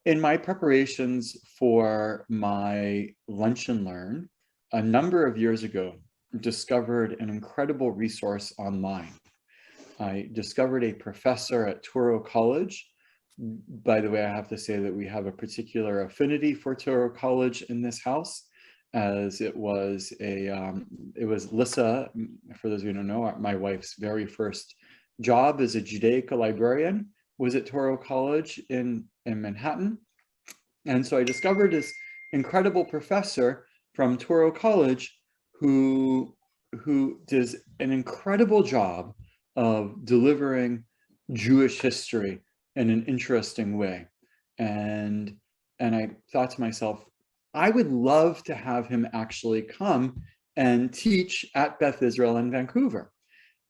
In my preparations for my Lunch and Learn, a number of years ago, discovered an incredible resource online. I discovered a professor at Touro College. By the way, I have to say that we have a particular affinity for Touro College in this house, as it was Lissa, for those of you who don't know, my wife's very first job as a Judaica librarian was at Touro College in Manhattan. And so I discovered this incredible professor from Touro College who does an incredible job of delivering Jewish history in an interesting way. And I thought to myself, I would love to have him actually come and teach at Beth Israel in Vancouver.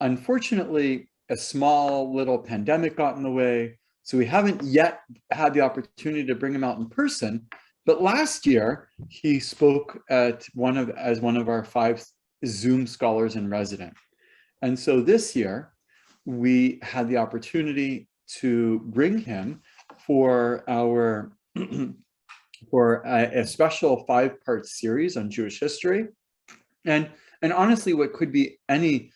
Unfortunately, a small little pandemic got in the way, so we haven't yet had the opportunity to bring him out in person. But last year, he spoke at as one of our 5 Zoom scholars in resident. And so this year, we had the opportunity to bring him for our for a special 5-part series on Jewish history, and honestly, what could be any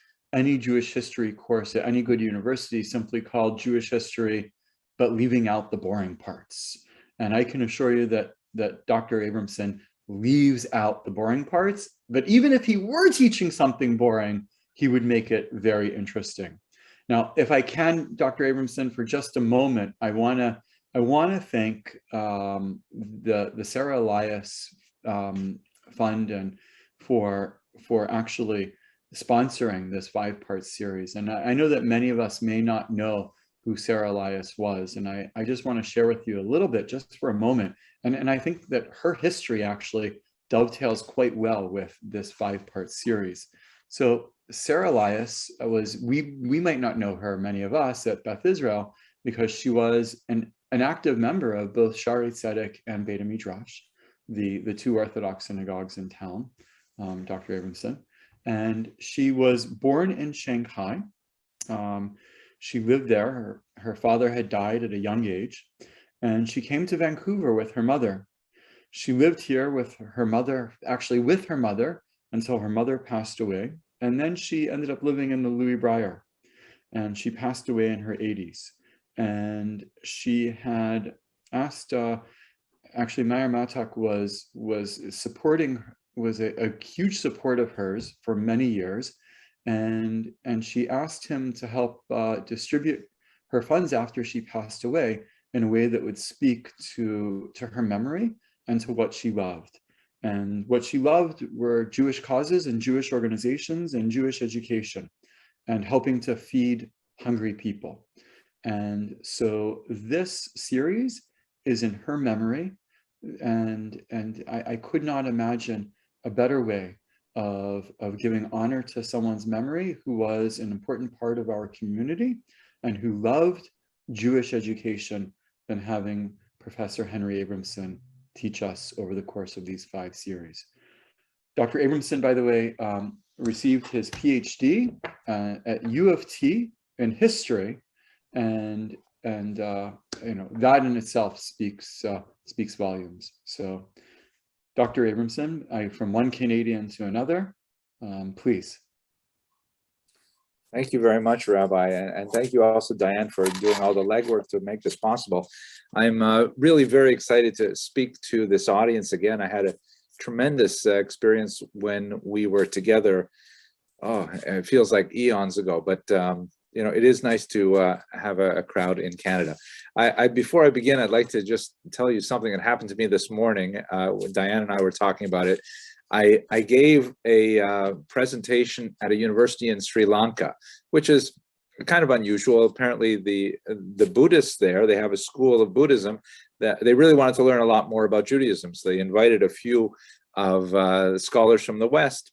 Jewish history course at any good university, simply called Jewish history, but leaving out the boring parts. And I can assure you that Dr. Abramson leaves out the boring parts, but even if he were teaching something boring, he would make it very interesting. Now, if I can, Dr. Abramson, for just a moment, I want to thank the Sarah Elias Fund and for actually sponsoring this 5-part series. And I know that many of us may not know who Sarah Elias was, and I just want to share with you a little bit, just for a moment. And I think that her history actually dovetails quite well with this 5-part series. So Sarah Elias was, we might not know her, many of us at Beth Israel, because she was an active member of both Shaarei Tzedek and Beit HaMidrash, the 2 Orthodox synagogues in town, Dr. Abramson. And she was born in Shanghai. She lived there. Her father had died at a young age, and she came to Vancouver with her mother. She lived here with her mother, until her mother passed away. And then she ended up living in the Louis Brier, and she passed away in her 80s. And she had asked, actually Meir Matak was a huge support of hers for many years. And she asked him to help distribute her funds after she passed away in a way that would speak to her memory and to what she loved. And what she loved were Jewish causes and Jewish organizations and Jewish education and helping to feed hungry people. And so this series is in her memory, and I could not imagine a better way of giving honor to someone's memory who was an important part of our community and who loved Jewish education than having Professor Henry Abramson teach us over the course of these 5 series. Dr. Abramson, by the way, received his PhD at U of T in history, and that in itself speaks volumes. So, Dr. Abramson, from one Canadian to another, please. Thank you very much, Rabbi, and thank you also, Diane, for doing all the legwork to make this possible. I'm really very excited to speak to this audience again. I had a tremendous experience when we were together. Oh, it feels like eons ago, but it is nice to have a crowd in Canada. Before I begin, I'd like to just tell you something that happened to me this morning. When Diane and I were talking about it, I gave a presentation at a university in Sri Lanka, which is kind of unusual. Apparently, the Buddhists there, they have a school of Buddhism that they really wanted to learn a lot more about Judaism. So they invited a few of scholars from the West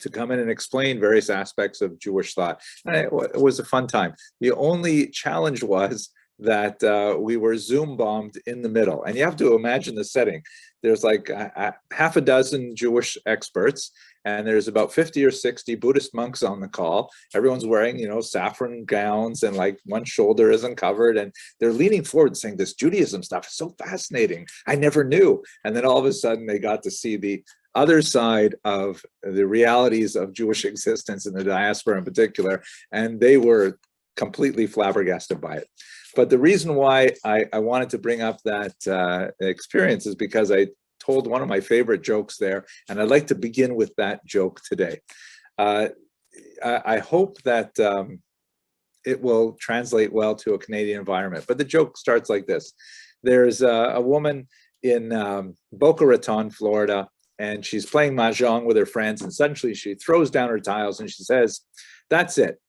to come in and explain various aspects of Jewish thought. And it was a fun time. The only challenge was that we were Zoom bombed in the middle. And you have to imagine the setting. There's like half a dozen Jewish experts, and there's about 50 or 60 Buddhist monks on the call. Everyone's wearing, saffron gowns, and like one shoulder isn't covered. And they're leaning forward saying, this Judaism stuff is so fascinating. I never knew. And then all of a sudden they got to see the other side of the realities of Jewish existence in the diaspora in particular. And they were completely flabbergasted by it. But the reason why I wanted to bring up that experience is because I told one of my favorite jokes there, and I'd like to begin with that joke today. I hope that it will translate well to a Canadian environment, but the joke starts like this. There's a woman in Boca Raton, Florida, and she's playing mahjong with her friends, and suddenly she throws down her tiles and she says, "That's it,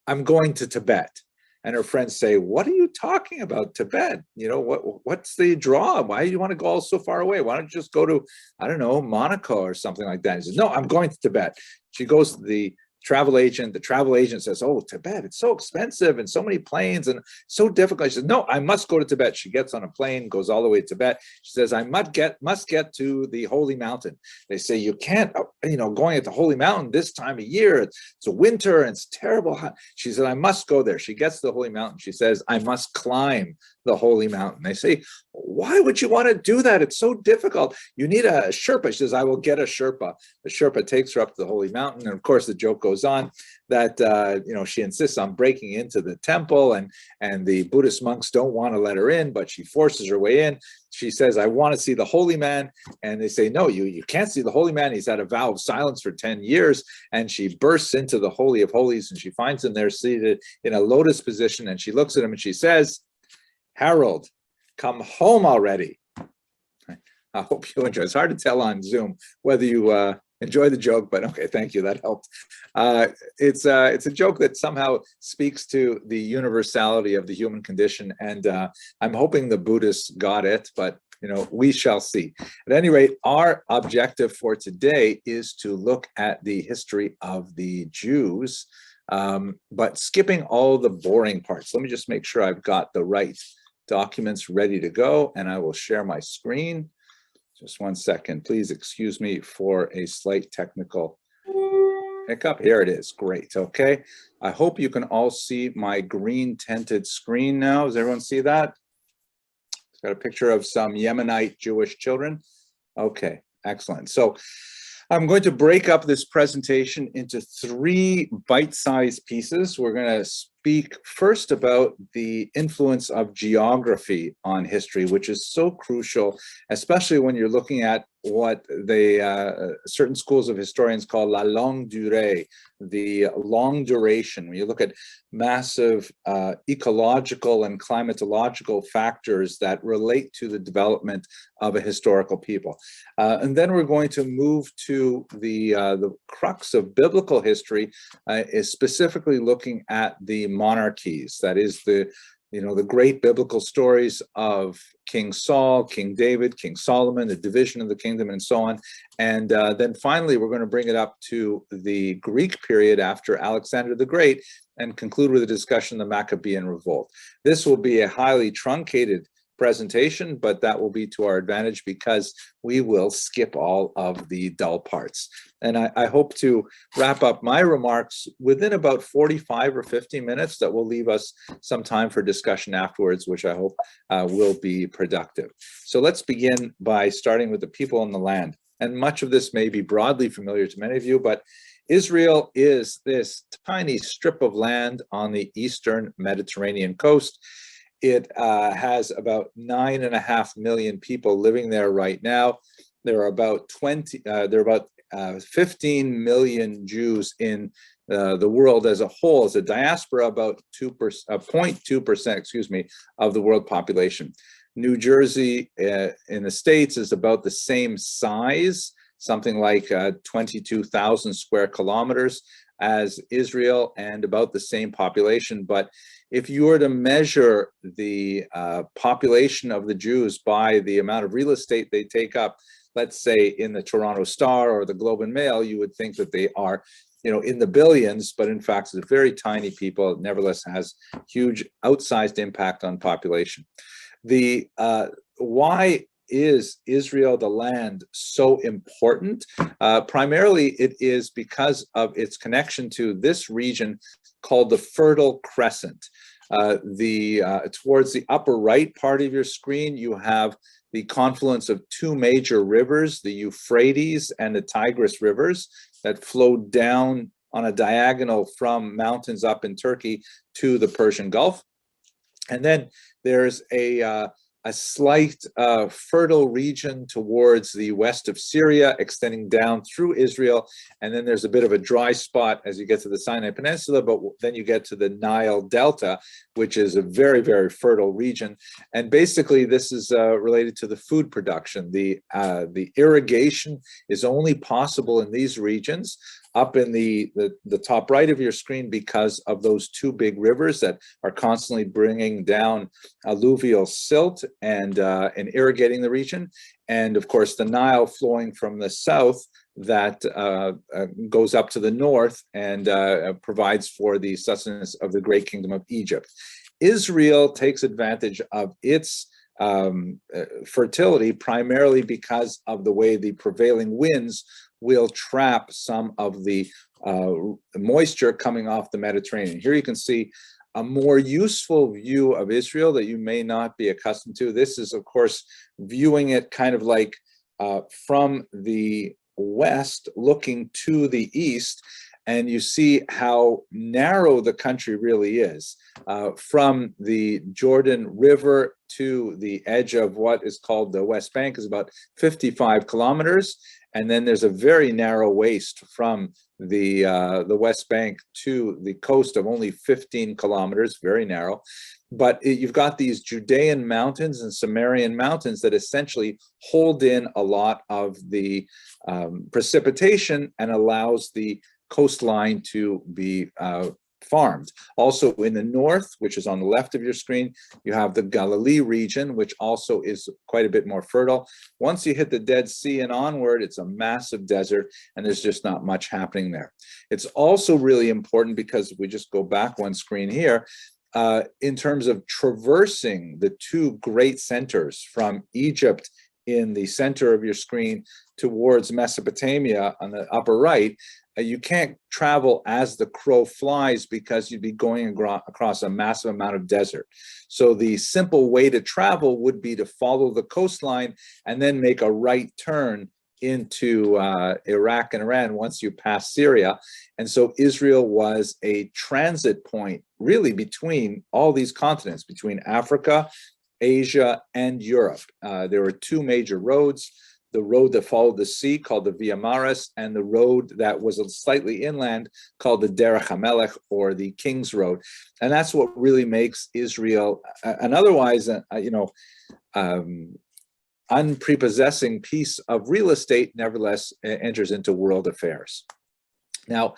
I'm going to Tibet." And her friends say, "What are you talking about, Tibet? What's the draw? Why do you want to go all so far away? Why don't you just go to, I don't know, Monaco or something like that?" He says, "No, I'm going to Tibet." She goes to the travel agent. The travel agent says, "Oh, Tibet, it's so expensive and so many planes and so difficult." She says, "No, I must go to Tibet." She gets on a plane, goes all the way to Tibet. She says, "I must get to the Holy Mountain." They say, "You can't, going at the Holy Mountain this time of year. It's a winter and it's terrible." She said, "I must go there." She gets to the Holy Mountain. She says, "I must climb the Holy Mountain." They say, "Why would you want to do that? It's so difficult. You need a Sherpa." She says, "I will get a Sherpa." The Sherpa takes her up to the Holy Mountain. And of course, the joke goes on that, she insists on breaking into the temple, and the Buddhist monks don't want to let her in, but she forces her way in. She says, "I want to see the holy man." And they say, "No, you can't see the holy man. He's had a vow of silence for 10 years. And she bursts into the Holy of Holies, and she finds him there seated in a lotus position. And she looks at him and she says, "Harold, come home already." I hope you enjoy. It's hard to tell on Zoom whether you enjoy the joke, but okay, thank you. That helped. It's a joke that somehow speaks to the universality of the human condition, and I'm hoping the Buddhists got it, but we shall see. At any rate, our objective for today is to look at the history of the Jews, but skipping all the boring parts. Let me just make sure I've got the right documents ready to go, and I will share my screen. Just one second. Please excuse me for a slight technical hiccup. Here it is. Great. Okay. I hope you can all see my green tinted screen now. Does everyone see that? It's got a picture of some Yemenite Jewish children. Okay. Excellent. So I'm going to break up this presentation into 3 bite-sized pieces. We're going to speak first about the influence of geography on history, which is so crucial, especially when you're looking at what certain schools of historians call la longue durée, the long duration. When you look at massive ecological and climatological factors that relate to the development of a historical people. And then we're going to move to the crux of biblical history, is specifically looking at the monarchies. That is the great biblical stories of King Saul, King David, King Solomon, the division of the kingdom, and so on. And then finally, we're going to bring it up to the Greek period after Alexander the Great and conclude with a discussion of the Maccabean revolt. This will be a highly truncated presentation, but that will be to our advantage because we will skip all of the dull parts. And I hope to wrap up my remarks within about 45 or 50 minutes. That will leave us some time for discussion afterwards, which I hope will be productive. So let's begin by starting with the people in the land. And much of this may be broadly familiar to many of you, but Israel is this tiny strip of land on the eastern Mediterranean coast. It has about 9.5 million people living there right now. There are about 15 million Jews in the world as a whole, as a diaspora, about 0.2%, of the world population. New Jersey in the States is about the same size, something like 22,000 square kilometers as Israel, and about the same population. But if you were to measure the population of the Jews by the amount of real estate they take up, let's say in the Toronto Star or the Globe and Mail, you would think that they are in the billions, but in fact is a very tiny people. It nevertheless has huge outsized impact on population. Why is Israel, the land, so important? Primarily, it is because of its connection to this region called the Fertile Crescent. Towards the upper right part of your screen, you have the confluence of two major rivers, the Euphrates and the Tigris rivers, that flow down on a diagonal from mountains up in Turkey to the Persian Gulf. And then there's a slight fertile region towards the west of Syria, extending down through Israel. And then there's a bit of a dry spot as you get to the Sinai Peninsula, but then you get to the Nile Delta, which is a very, very fertile region. And basically, this is related to the food production. The irrigation is only possible in these regions up in the top right of your screen because of those two big rivers that are constantly bringing down alluvial silt and irrigating the region. And of course, the Nile flowing from the south that goes up to the north and provides for the sustenance of the great kingdom of Egypt. Israel takes advantage of its fertility primarily because of the way the prevailing winds will trap some of the moisture coming off the Mediterranean. Here you can see a more useful view of Israel that you may not be accustomed to. This is, of course, viewing it kind of like from the west looking to the east, and you see how narrow the country really is. From the Jordan River to the edge of what is called the West Bank is about 55 kilometers. And then there's a very narrow waist from the West Bank to the coast of only 15 kilometers, very narrow. But you've got these Judean mountains and Samarian mountains that essentially hold in a lot of the precipitation and allows the coastline to be farmed. Also in the north, which is on the left of your screen, you have the Galilee region, which also is quite a bit more fertile. Once you hit the Dead Sea and onward, it's a massive desert, and there's just not much happening there. It's also really important because if we just go back one screen here, in terms of traversing the two great centers from Egypt in the center of your screen towards Mesopotamia on the upper right, you can't travel as the crow flies because you'd be going across a massive amount of desert. So the simple way to travel would be to follow the coastline and then make a right turn into Iraq and Iran once you pass Syria. And so Israel was a transit point really between all these continents, between Africa, Asia, and Europe. There were two major roads. The road that followed the sea called the Via Maris, and the road that was slightly inland called the Derech HaMelech, or the King's Road. And that's what really makes Israel an otherwise, unprepossessing piece of real estate, nevertheless enters into world affairs. Now,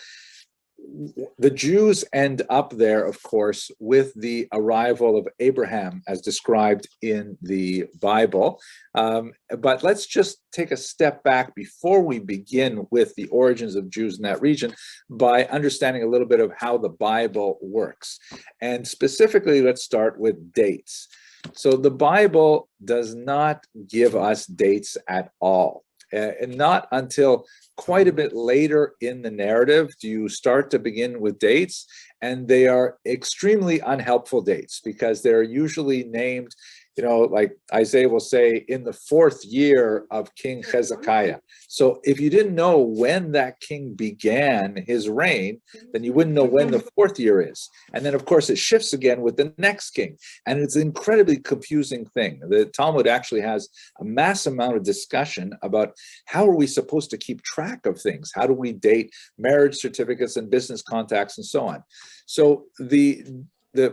the Jews end up there, of course, with the arrival of Abraham as described in the Bible. But let's just take a step back before we begin with the origins of Jews in that region by understanding a little bit of how the Bible works. And specifically, let's start with dates. So the Bible does not give us dates at all. And not until quite a bit later in the narrative do you start to begin with dates, and they are extremely unhelpful dates because they're usually named, like Isaiah will say, in the 4th year of King Hezekiah. So if you didn't know when that king began his reign, then you wouldn't know when the 4th year is. And then, of course, it shifts again with the next king. And it's an incredibly confusing thing. The Talmud actually has a mass amount of discussion about how are we supposed to keep track of things? How do we date marriage certificates and business contacts and so on? So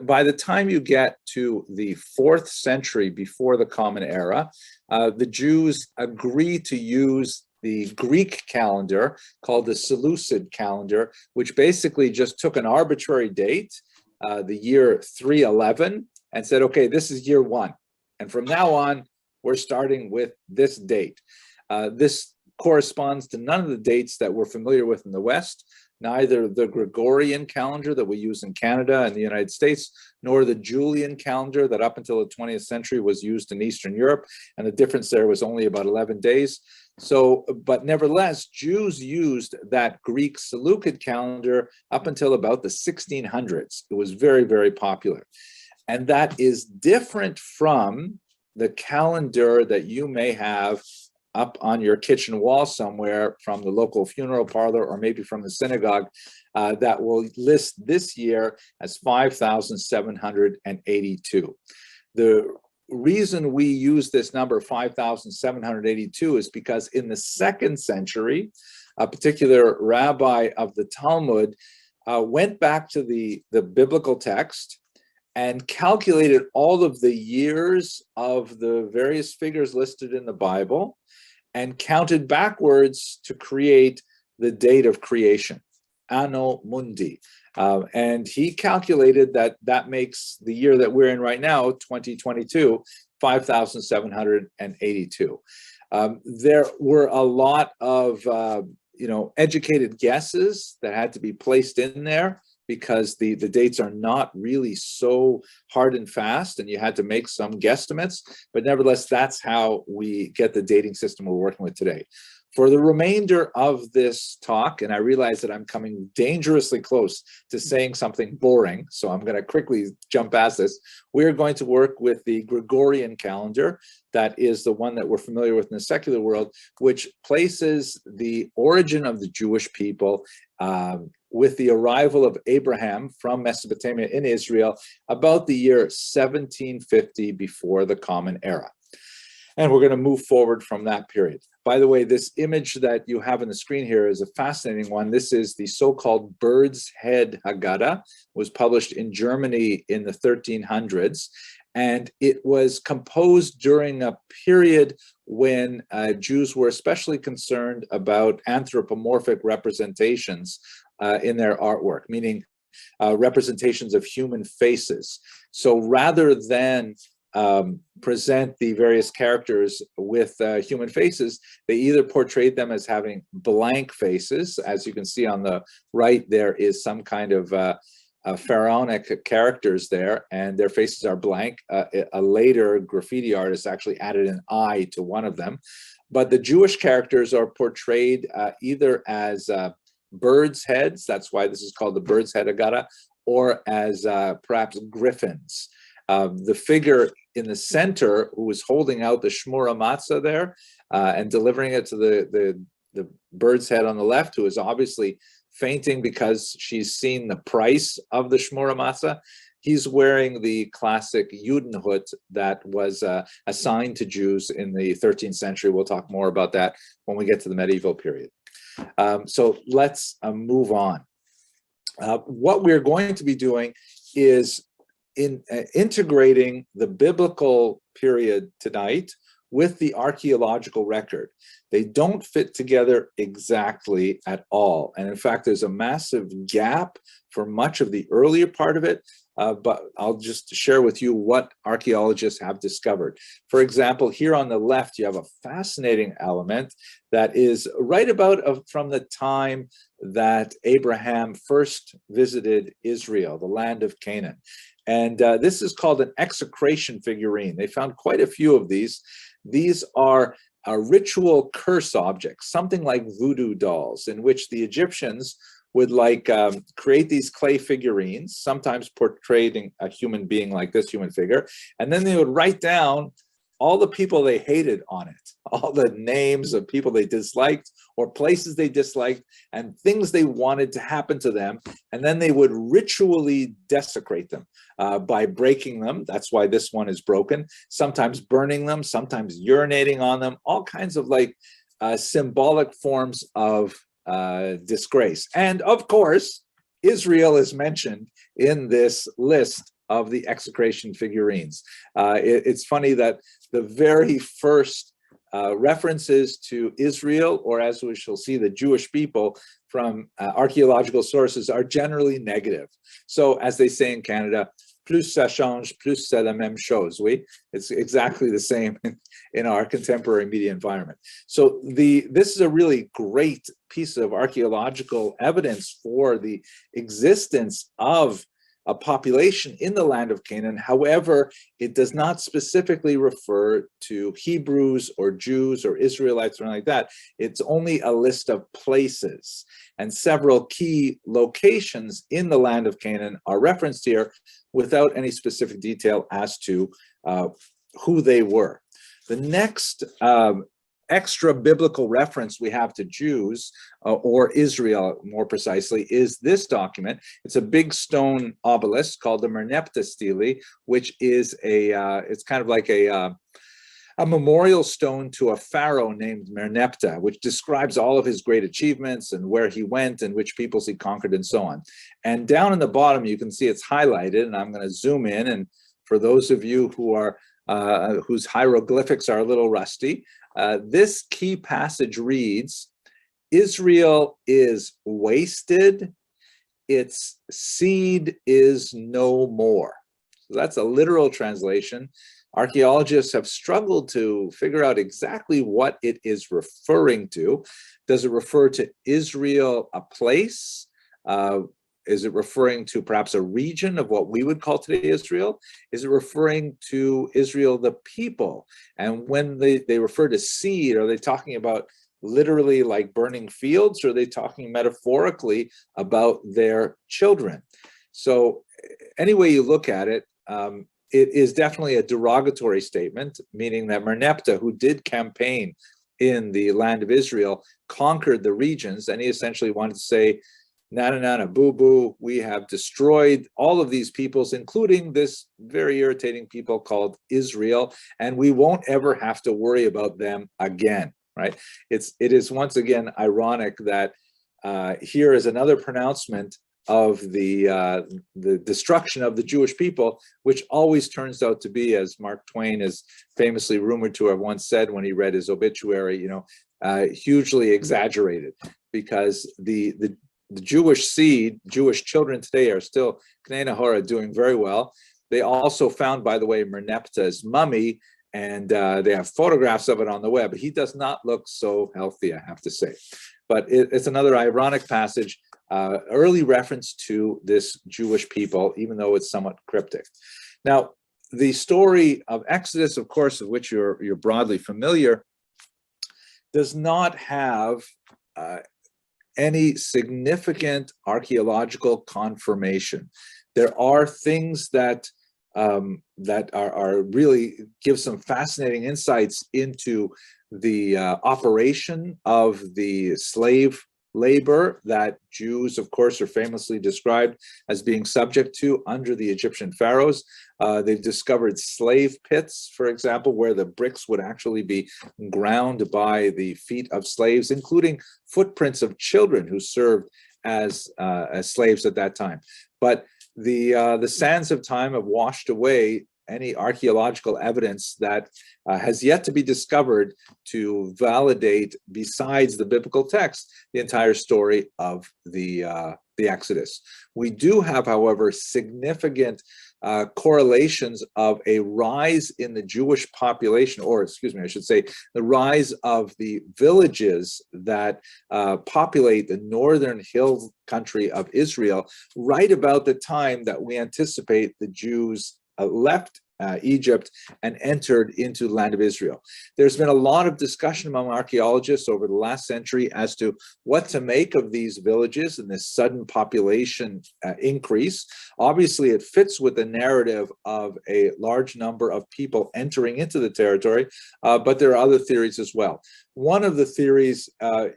by the time you get to the 4th century before the Common Era, the Jews agree to use the Greek calendar called the Seleucid calendar, which basically just took an arbitrary date, the year 311, and said, okay, this is year 1. And from now on, we're starting with this date. This corresponds to none of the dates that we're familiar with in the West, neither the Gregorian calendar that we use in Canada and the United States, nor the Julian calendar that up until the 20th century was used in Eastern Europe. And the difference there was only about 11 days. So, but nevertheless, Jews used that Greek Seleucid calendar up until about the 1600s. It was very, very popular. And that is different from the calendar that you may have up on your kitchen wall somewhere from the local funeral parlor or maybe from the synagogue that will list this year as 5,782. The reason we use this number 5,782 is because in the 2nd century, a particular rabbi of the Talmud went back to the biblical text and calculated all of the years of the various figures listed in the Bible and counted backwards to create the date of creation, Anno Mundi. And he calculated that that makes the year that we're in right now, 2022, 5,782. There were a lot of educated guesses that had to be placed in there because the dates are not really so hard and fast, and you had to make some guesstimates. But nevertheless, that's how we get the dating system we're working with today. For the remainder of this talk, and I realize that I'm coming dangerously close to saying something boring, so I'm going to quickly jump past this. We're going to work with the Gregorian calendar. That is the one that we're familiar with in the secular world, which places the origin of the Jewish people with the arrival of Abraham from Mesopotamia in Israel about the year 1750 before the Common Era. And we're going to move forward from that period. By the way, this image that you have on the screen here is a fascinating one. This is the so-called Bird's Head Haggadah. It was published in Germany in the 1300s. And it was composed during a period when Jews were especially concerned about anthropomorphic representations in their artwork, meaning representations of human faces. So rather than present the various characters with human faces, they either portrayed them as having blank faces. As you can see on the right, there is some kind of pharaonic characters there, and their faces are blank. A later graffiti artist actually added an eye to one of them. But the Jewish characters are portrayed either as birds' heads, that's why this is called the Bird's Head Haggadah, or as perhaps griffins. The figure in the center who is holding out the shmura matzah there and delivering it to the bird's head on the left, who is obviously fainting because she's seen the price of the shmura matzah. He's wearing the classic Judenhut that was assigned to Jews in the 13th century. We'll talk more about that when we get to the medieval period. So let's move on. What we're going to be doing is integrating the biblical period tonight with the archaeological record. They don't fit together exactly at all. And in fact, there's a massive gap for much of the earlier part of it. But I'll just share with you what archaeologists have discovered. For example, here on the left, you have a fascinating element that is right about from the time that Abraham first visited Israel, the land of Canaan. And this is called an execration figurine. They found quite a few of these. These are ritual curse objects, something like voodoo dolls, in which the Egyptians would create these clay figurines, sometimes portraying a human being like this human figure, and then they would write down all the people they hated on it, all the names of people they disliked or places they disliked and things they wanted to happen to them. And then they would ritually desecrate them by breaking them. That's why this one is broken. Sometimes burning them, sometimes urinating on them, all kinds of symbolic forms of disgrace. And of course, Israel is mentioned in this list of the execration figurines. It's funny that the very first references to Israel, or as we shall see, the Jewish people from archaeological sources, are generally negative. So as they say in Canada, plus ça change, plus c'est la même chose. Oui, it's exactly the same in our contemporary media environment. So this is a really great piece of archaeological evidence for the existence of a population in the land of Canaan. However, it does not specifically refer to Hebrews or Jews or Israelites or anything like that. It's only a list of places, and several key locations in the land of Canaan are referenced here without any specific detail as to who they were. The next extra biblical reference we have to Jews or Israel, more precisely, is this document. It's a big stone obelisk called the Merneptah Stele, which is it's kind of like a memorial stone to a pharaoh named Merneptah, which describes all of his great achievements and where he went and which peoples he conquered and so on. And down in the bottom, you can see it's highlighted, and I'm going to zoom in. And for those of you who are whose hieroglyphics are a little rusty, this key passage reads, Israel is wasted, its seed is no more. So that's a literal translation. Archaeologists have struggled to figure out exactly what it is referring to. Does it refer to Israel, a place? Is it referring to perhaps a region of what we would call today Israel? Is it referring to Israel, the people? And when they refer to seed, are they talking about literally like burning fields, or are they talking metaphorically about their children? So any way you look at it, it is definitely a derogatory statement, meaning that Merneptah, who did campaign in the land of Israel, conquered the regions, and he essentially wanted to say, nana nana boo boo, we have destroyed all of these peoples, including this very irritating people called Israel, and we won't ever have to worry about them again, right? It is once again ironic that here is another pronouncement of the destruction of the Jewish people, which always turns out to be, as Mark Twain is famously rumored to have once said when he read his obituary, hugely exaggerated, because the Jewish seed, Jewish children today are still K'nai Nahora doing very well. They also found, by the way, Merneptah's mummy, and they have photographs of it on the web. He does not look so healthy, I have to say. But it's another ironic passage, early reference to this Jewish people, even though it's somewhat cryptic. Now, the story of Exodus, of course, of which you're broadly familiar, does not have any significant archaeological confirmation. There are things that are really give some fascinating insights into the operation of the slave labor that Jews, of course, are famously described as being subject to under the Egyptian pharaohs. They've discovered slave pits, for example, where the bricks would actually be ground by the feet of slaves, including footprints of children who served as slaves at that time. But the sands of time have washed away any archaeological evidence that has yet to be discovered to validate, besides the biblical text, the entire story of the Exodus. We do have, however, significant correlations of a rise in the Jewish population, or excuse me, I should say, the rise of the villages that populate the northern hill country of Israel, right about the time that we anticipate the Jews left Egypt and entered into the land of Israel. There's been a lot of discussion among archaeologists over the last century as to what to make of these villages and this sudden population increase. Obviously, it fits with the narrative of a large number of people entering into the territory, but there are other theories as well. One of the theories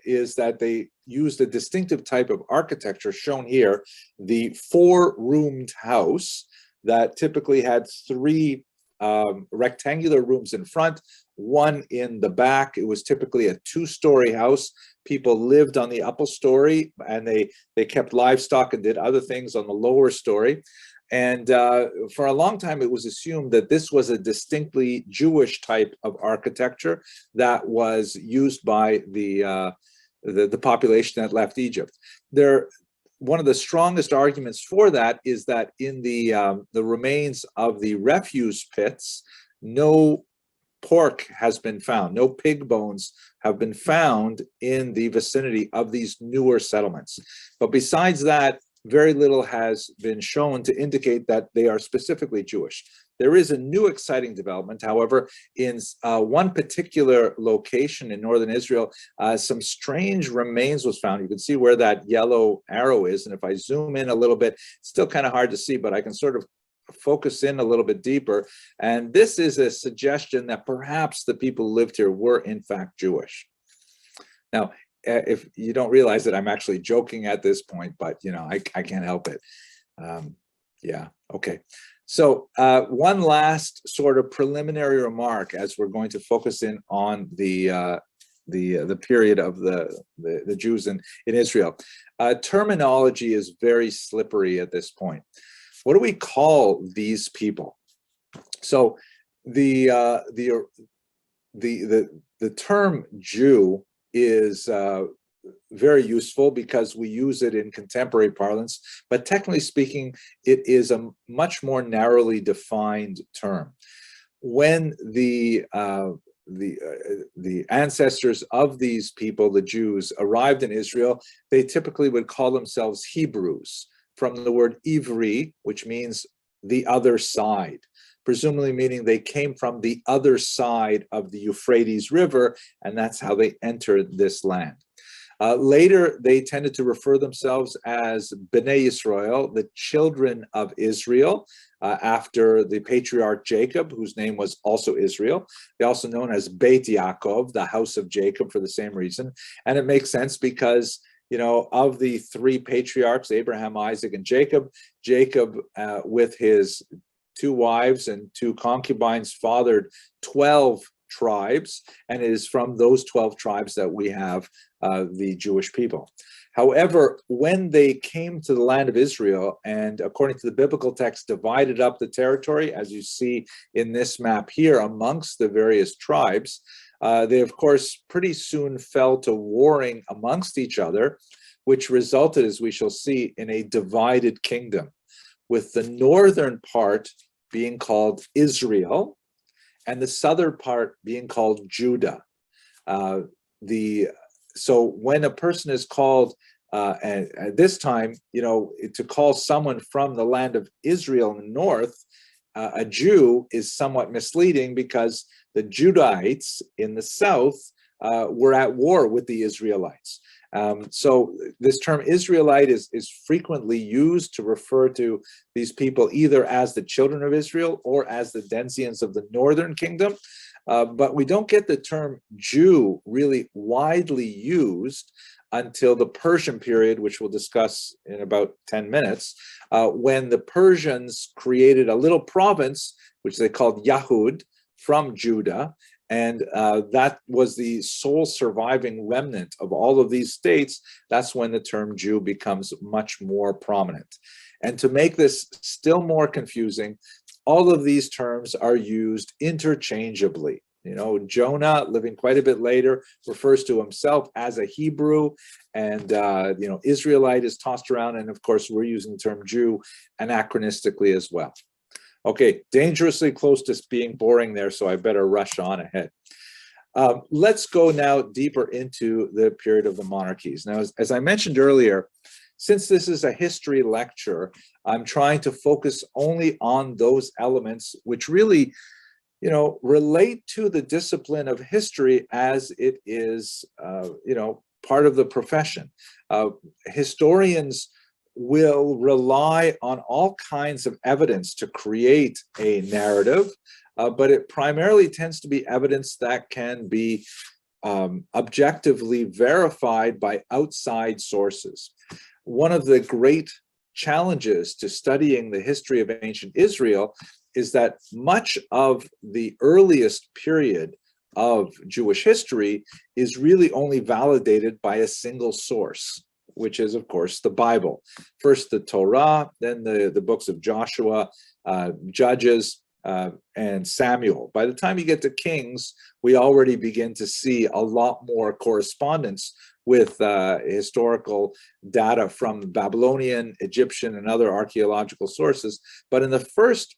is that they used a distinctive type of architecture shown here, the four-roomed house, that typically had three rectangular rooms in front, one in the back. It was typically a two-story house. People lived on the upper story, and they kept livestock and did other things on the lower story. And for a long time, it was assumed that this was a distinctly Jewish type of architecture that was used by the population that left Egypt. one of the strongest arguments for that is that in the remains of the refuse pits, no pork has been found, no pig bones have been found in the vicinity of these newer settlements. But besides that, very little has been shown to indicate that they are specifically Jewish. There is a new exciting development, however, in one particular location in northern Israel, some strange remains was found. You can see where that yellow arrow is, and if I zoom in a little bit, it's still kind of hard to see, but I can sort of focus in a little bit deeper. And this is a suggestion that perhaps the people who lived here were in fact Jewish. Now, if you don't realize that I'm actually joking at this point, but you know, I can't help it. Yeah, okay. So one last sort of preliminary remark as we're going to focus in on the period of the Jews in Israel. Terminology is very slippery at this point. What do we call these people? So the term Jew is very useful because we use it in contemporary parlance, but technically speaking, it is a much more narrowly defined term. When the ancestors of these people, the Jews, arrived in Israel, they typically would call themselves Hebrews, from the word Ivri, which means the other side, presumably meaning they came from the other side of the Euphrates River, and that's how they entered this land. Later, they tended to refer themselves as Bnei Yisrael, the children of Israel, after the patriarch Jacob, whose name was also Israel. They're also known as Beit Yaakov, the house of Jacob, for the same reason. And it makes sense because, you know, of the three patriarchs, Abraham, Isaac, and Jacob, Jacob, with his 2 wives and 2 concubines, fathered 12 tribes, and it is from those 12 tribes that we have the Jewish people. However, when they came to the land of Israel, and according to the biblical text, divided up the territory, as you see in this map here, amongst the various tribes, they, of course, pretty soon fell to warring amongst each other, which resulted, as we shall see, in a divided kingdom, with the northern part being called Israel, and the southern part being called Judah. So when a person is called, at this time, you know, to call someone from the land of Israel in the north a Jew is somewhat misleading, because the Judahites in the south were at war with the Israelites. So this term Israelite is frequently used to refer to these people either as the children of Israel or as the denizens of the northern kingdom. But we don't get the term Jew really widely used until the Persian period, which we'll discuss in about 10 minutes, when the Persians created a little province, which they called Yahud, from Judah. And that was the sole surviving remnant of all of these states. That's when the term Jew becomes much more prominent. And to make this still more confusing, all of these terms are used interchangeably. You know, Jonah, living quite a bit later, refers to himself as a Hebrew, and you know, Israelite is tossed around, and of course, we're using the term Jew anachronistically as well. Okay, dangerously close to being boring there, so I better rush on ahead. Let's go now deeper into the period of the monarchies. Now, as I mentioned earlier, since this is a history lecture, I'm trying to focus only on those elements which really, you know, relate to the discipline of history as it is, you know, part of the profession. Historians will rely on all kinds of evidence to create a narrative, but it primarily tends to be evidence that can be objectively verified by outside sources. One of the great challenges to studying the history of ancient Israel is that much of the earliest period of Jewish history is really only validated by a single source, which is, of course, the Bible. First the Torah, then the books of Joshua, Judges, and Samuel. By the time you get to Kings, we already begin to see a lot more correspondence with historical data from Babylonian, Egyptian, and other archaeological sources. But in the first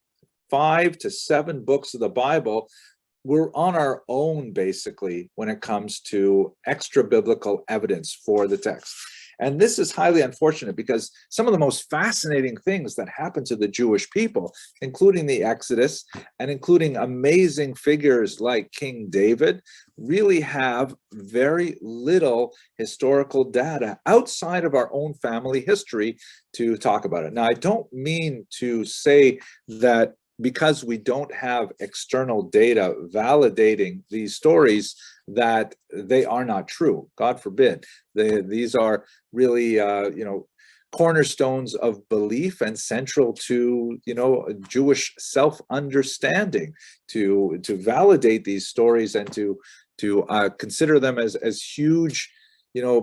5 to 7 books of the Bible, we're on our own, basically, when it comes to extra biblical evidence for the text. And this is highly unfortunate because some of the most fascinating things that happened to the Jewish people, including the Exodus and including amazing figures like King David, really have very little historical data outside of our own family history to talk about it. Now, I don't mean to say that because we don't have external data validating these stories, that they are not true. God forbid. These are really, cornerstones of belief and central to, Jewish self-understanding, to validate these stories and to consider them as huge,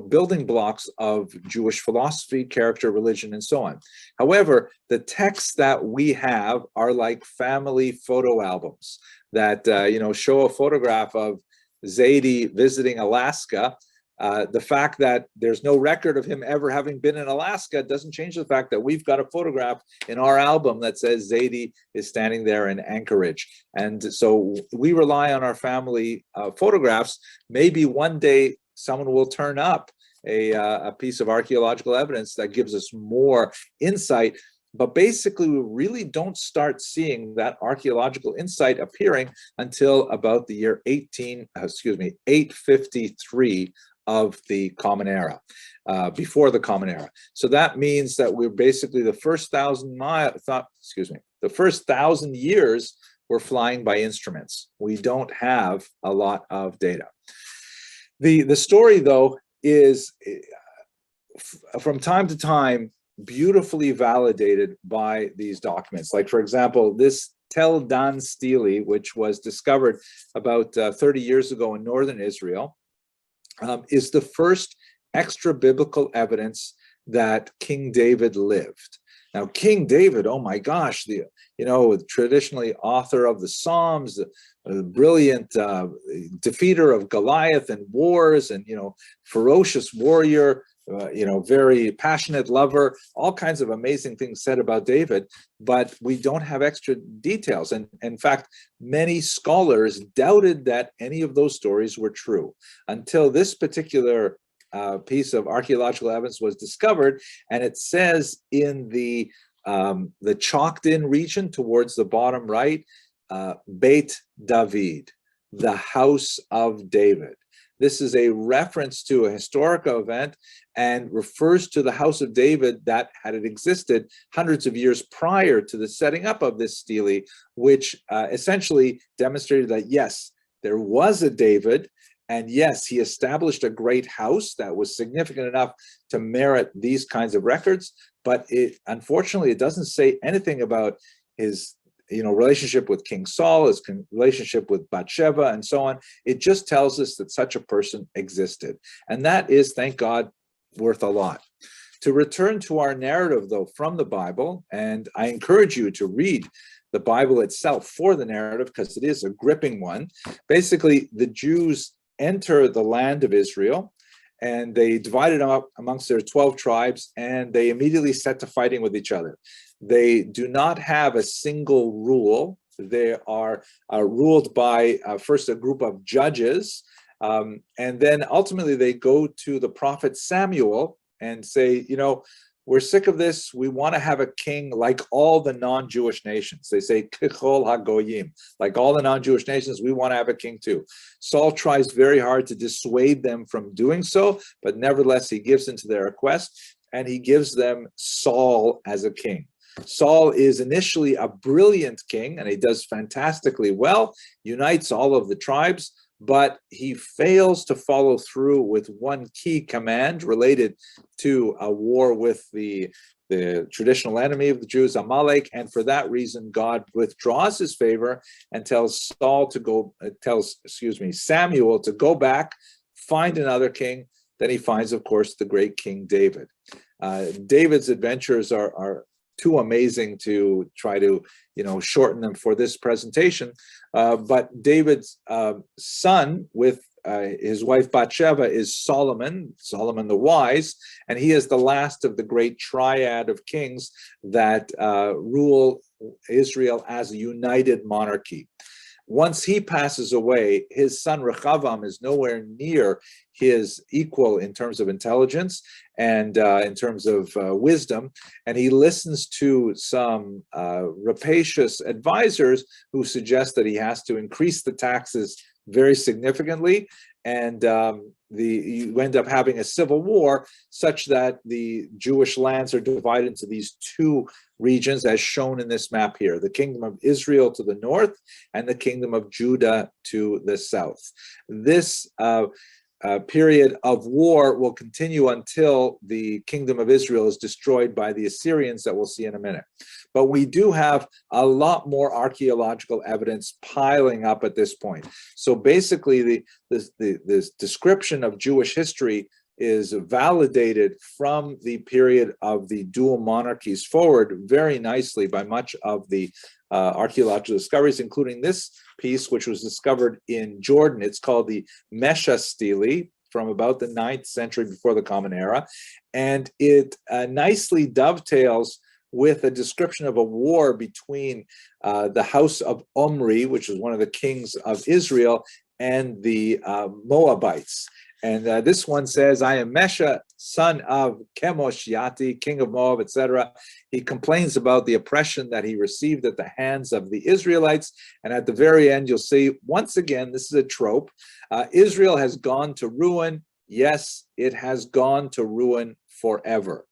building blocks of Jewish philosophy, character, religion, and so on. However, the texts that we have are like family photo albums that, show a photograph of Zaidi visiting Alaska. The fact that there's no record of him ever having been in Alaska doesn't change the fact that we've got a photograph in our album that says Zaidi is standing there in Anchorage. And so we rely on our family photographs. Maybe one day someone will turn up a piece of archaeological evidence that gives us more insight. But basically, we really don't start seeing that archaeological insight appearing until about the year 853 of the Common Era, before the Common Era. So that means that we're basically the first 1,000 years we're flying by instruments. We don't have a lot of data. The story, though, is from time to time beautifully validated by these documents. Like, for example, this Tel Dan stele, which was discovered about 30 years ago in northern Israel, is the first extra biblical evidence that King David lived. Now, King David, oh my gosh, traditionally author of the Psalms, the brilliant defeater of Goliath and wars, and ferocious warrior, very passionate lover, all kinds of amazing things said about David, but we don't have extra details. And in fact, many scholars doubted that any of those stories were true until this particular piece of archaeological evidence was discovered. And it says in the chalked-in region towards the bottom right, Beit David, the house of David. This is a reference to a historical event and refers to the house of David that had existed hundreds of years prior to the setting up of this stele, which essentially demonstrated that, yes, there was a David, and yes, he established a great house that was significant enough to merit these kinds of records, but unfortunately, it doesn't say anything about his relationship with King Saul, his relationship with Bathsheba, and so on. It just tells us that such a person existed. And that is, thank God, worth a lot. To return to our narrative, though, from the Bible, and I encourage you to read the Bible itself for the narrative, because it is a gripping one. Basically, the Jews enter the land of Israel, and they divided them up amongst their 12 tribes, and they immediately set to fighting with each other. They do not have a single rule. They are ruled by first a group of judges, and then ultimately they go to the prophet Samuel and say, we're sick of this. We want to have a king like all the non-Jewish nations. They say, Kichol HaGoyim, like all the non-Jewish nations, we want to have a king too. Saul tries very hard to dissuade them from doing so, but nevertheless, he gives into their request, and he gives them Saul as a king. Saul is initially a brilliant king, and he does fantastically well, unites all of the tribes, but he fails to follow through with one key command related to a war with the traditional enemy of the Jews, Amalek, and for that reason, God withdraws his favor and tells Samuel to go back, find another king. Then he finds, of course, the great King David. David's adventures are too amazing to try to, shorten them for this presentation. But David's son with his wife Bathsheba is Solomon the Wise, and he is the last of the great triad of kings that rule Israel as a united monarchy. Once he passes away, his son Rechavam is nowhere near his equal in terms of intelligence and in terms of wisdom, and he listens to some rapacious advisors who suggest that he has to increase the taxes very significantly, and you end up having a civil war such that the Jewish lands are divided into these two regions as shown in this map here: the kingdom of Israel to the north and the kingdom of Judah to the south. This period of war will continue until the kingdom of Israel is destroyed by the Assyrians that we'll see in a minute. But we do have a lot more archaeological evidence piling up at this point. So basically, this description of Jewish history is validated from the period of the dual monarchies forward very nicely by much of the archaeological discoveries, including this piece, which was discovered in Jordan. It's called the Mesha Stele from about the 9th century before the Common Era, and it nicely dovetails with a description of a war between the house of Omri, which is one of the kings of Israel, and the Moabites. And this one says, I am Mesha, son of Chemosh Yati, king of Moab, etc. He complains about the oppression that he received at the hands of the Israelites. And at the very end, you'll see, once again, this is a trope. Israel has gone to ruin. Yes, it has gone to ruin forever.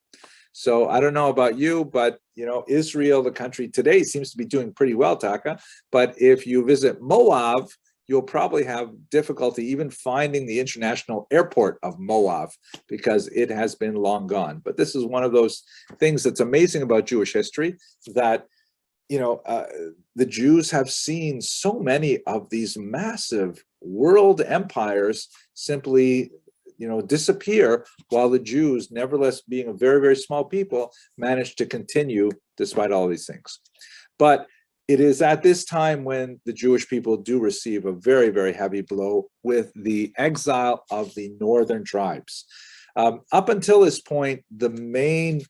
So I don't know about you, but Israel, the country today, seems to be doing pretty well, Taka. But if you visit Moab, you'll probably have difficulty even finding the international airport of Moab because it has been long gone. But this is one of those things that's amazing about Jewish history, that the Jews have seen so many of these massive world empires simply disappear, while the Jews, nevertheless being a very, very small people, managed to continue despite all these things. But it is at this time when the Jewish people do receive a very, very heavy blow with the exile of the northern tribes. Up until this point, the main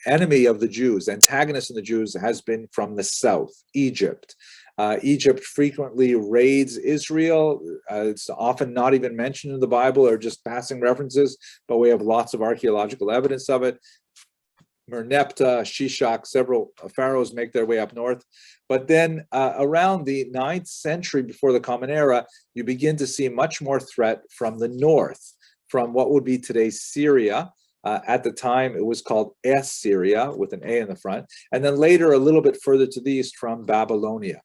enemy of the Jews, antagonist of the Jews, has been from the south, Egypt. Egypt frequently raids Israel. It's often not even mentioned in the Bible or just passing references, but we have lots of archaeological evidence of it. Merneptah, Shishak, several pharaohs make their way up north. But then around the 9th century before the Common Era, you begin to see much more threat from the north, from what would be today's Syria. At the time, it was called Assyria with an A in the front. And then later, a little bit further to the east, from Babylonia.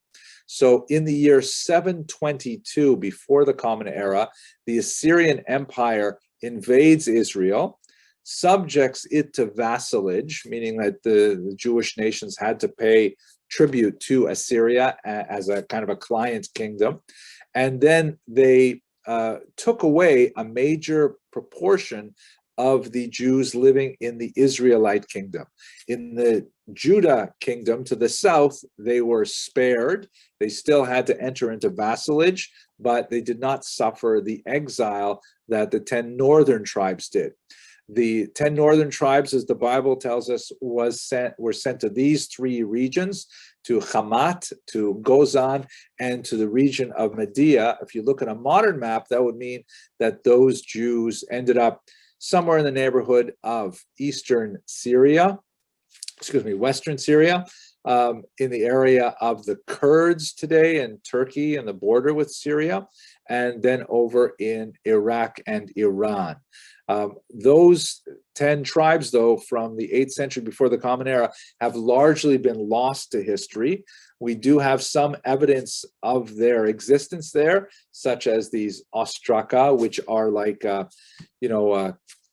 So in the year 722 before the Common Era, the Assyrian Empire invades Israel, subjects it to vassalage, meaning that the Jewish nations had to pay tribute to Assyria as a kind of a client kingdom. And then they took away a major proportion of the Jews living in the Israelite kingdom. In the Judah kingdom to the south, they were spared. They still had to enter into vassalage, but they did not suffer the exile that the 10 northern tribes did. The 10 northern tribes, as the Bible tells us, were sent to these three regions, to Hamat, to Gozan, and to the region of Media. If you look at a modern map, that would mean that those Jews ended up somewhere in the neighborhood of western Syria, in the area of the Kurds today in Turkey and the border with Syria, and then over in Iraq and Iran. Those 10 tribes, though, from the 8th century before the Common Era, have largely been lost to history. We do have some evidence of their existence there, such as these ostraka, which are like,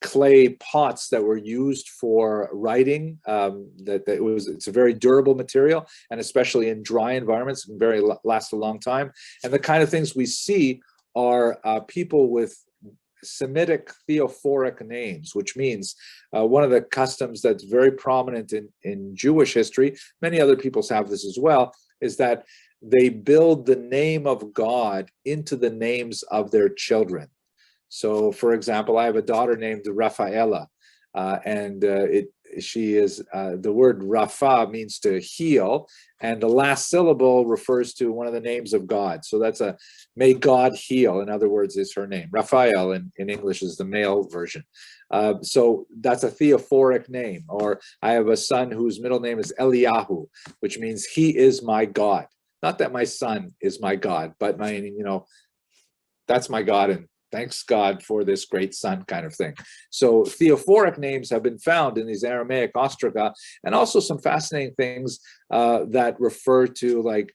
clay pots that were used for writing. It's a very durable material, and especially in dry environments, can last a long time. And the kind of things we see are people with Semitic theophoric names, which means one of the customs that's very prominent in Jewish history, many other peoples have this as well, is that they build the name of God into the names of their children. So, for example, I have a daughter named Rafaela, and she is, the word Rapha means to heal, and the last syllable refers to one of the names of God. So that's a, may God heal, in other words, is her name. Raphael in English is the male version. So that's a theophoric name. Or I have a son whose middle name is Eliyahu, which means he is my God. Not that my son is my God, but my, that's my God, and thanks God for this great son, kind of thing. So theophoric names have been found in these Aramaic ostraca, and also some fascinating things that refer to, like,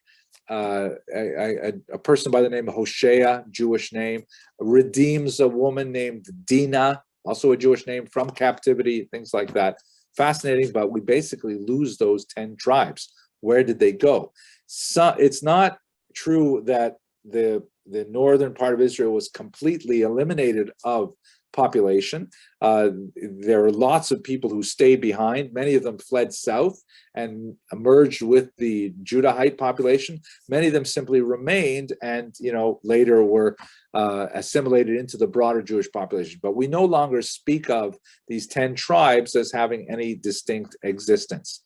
a person by the name of Hosea, Jewish name, redeems a woman named Dinah, also a Jewish name, from captivity, things like that. Fascinating, but we basically lose those 10 tribes. Where did they go? So it's not true that the northern part of Israel was completely eliminated of population. There are lots of people who stayed behind. Many of them fled south and merged with the Judahite population. Many of them simply remained and, later were assimilated into the broader Jewish population. But we no longer speak of these 10 tribes as having any distinct existence.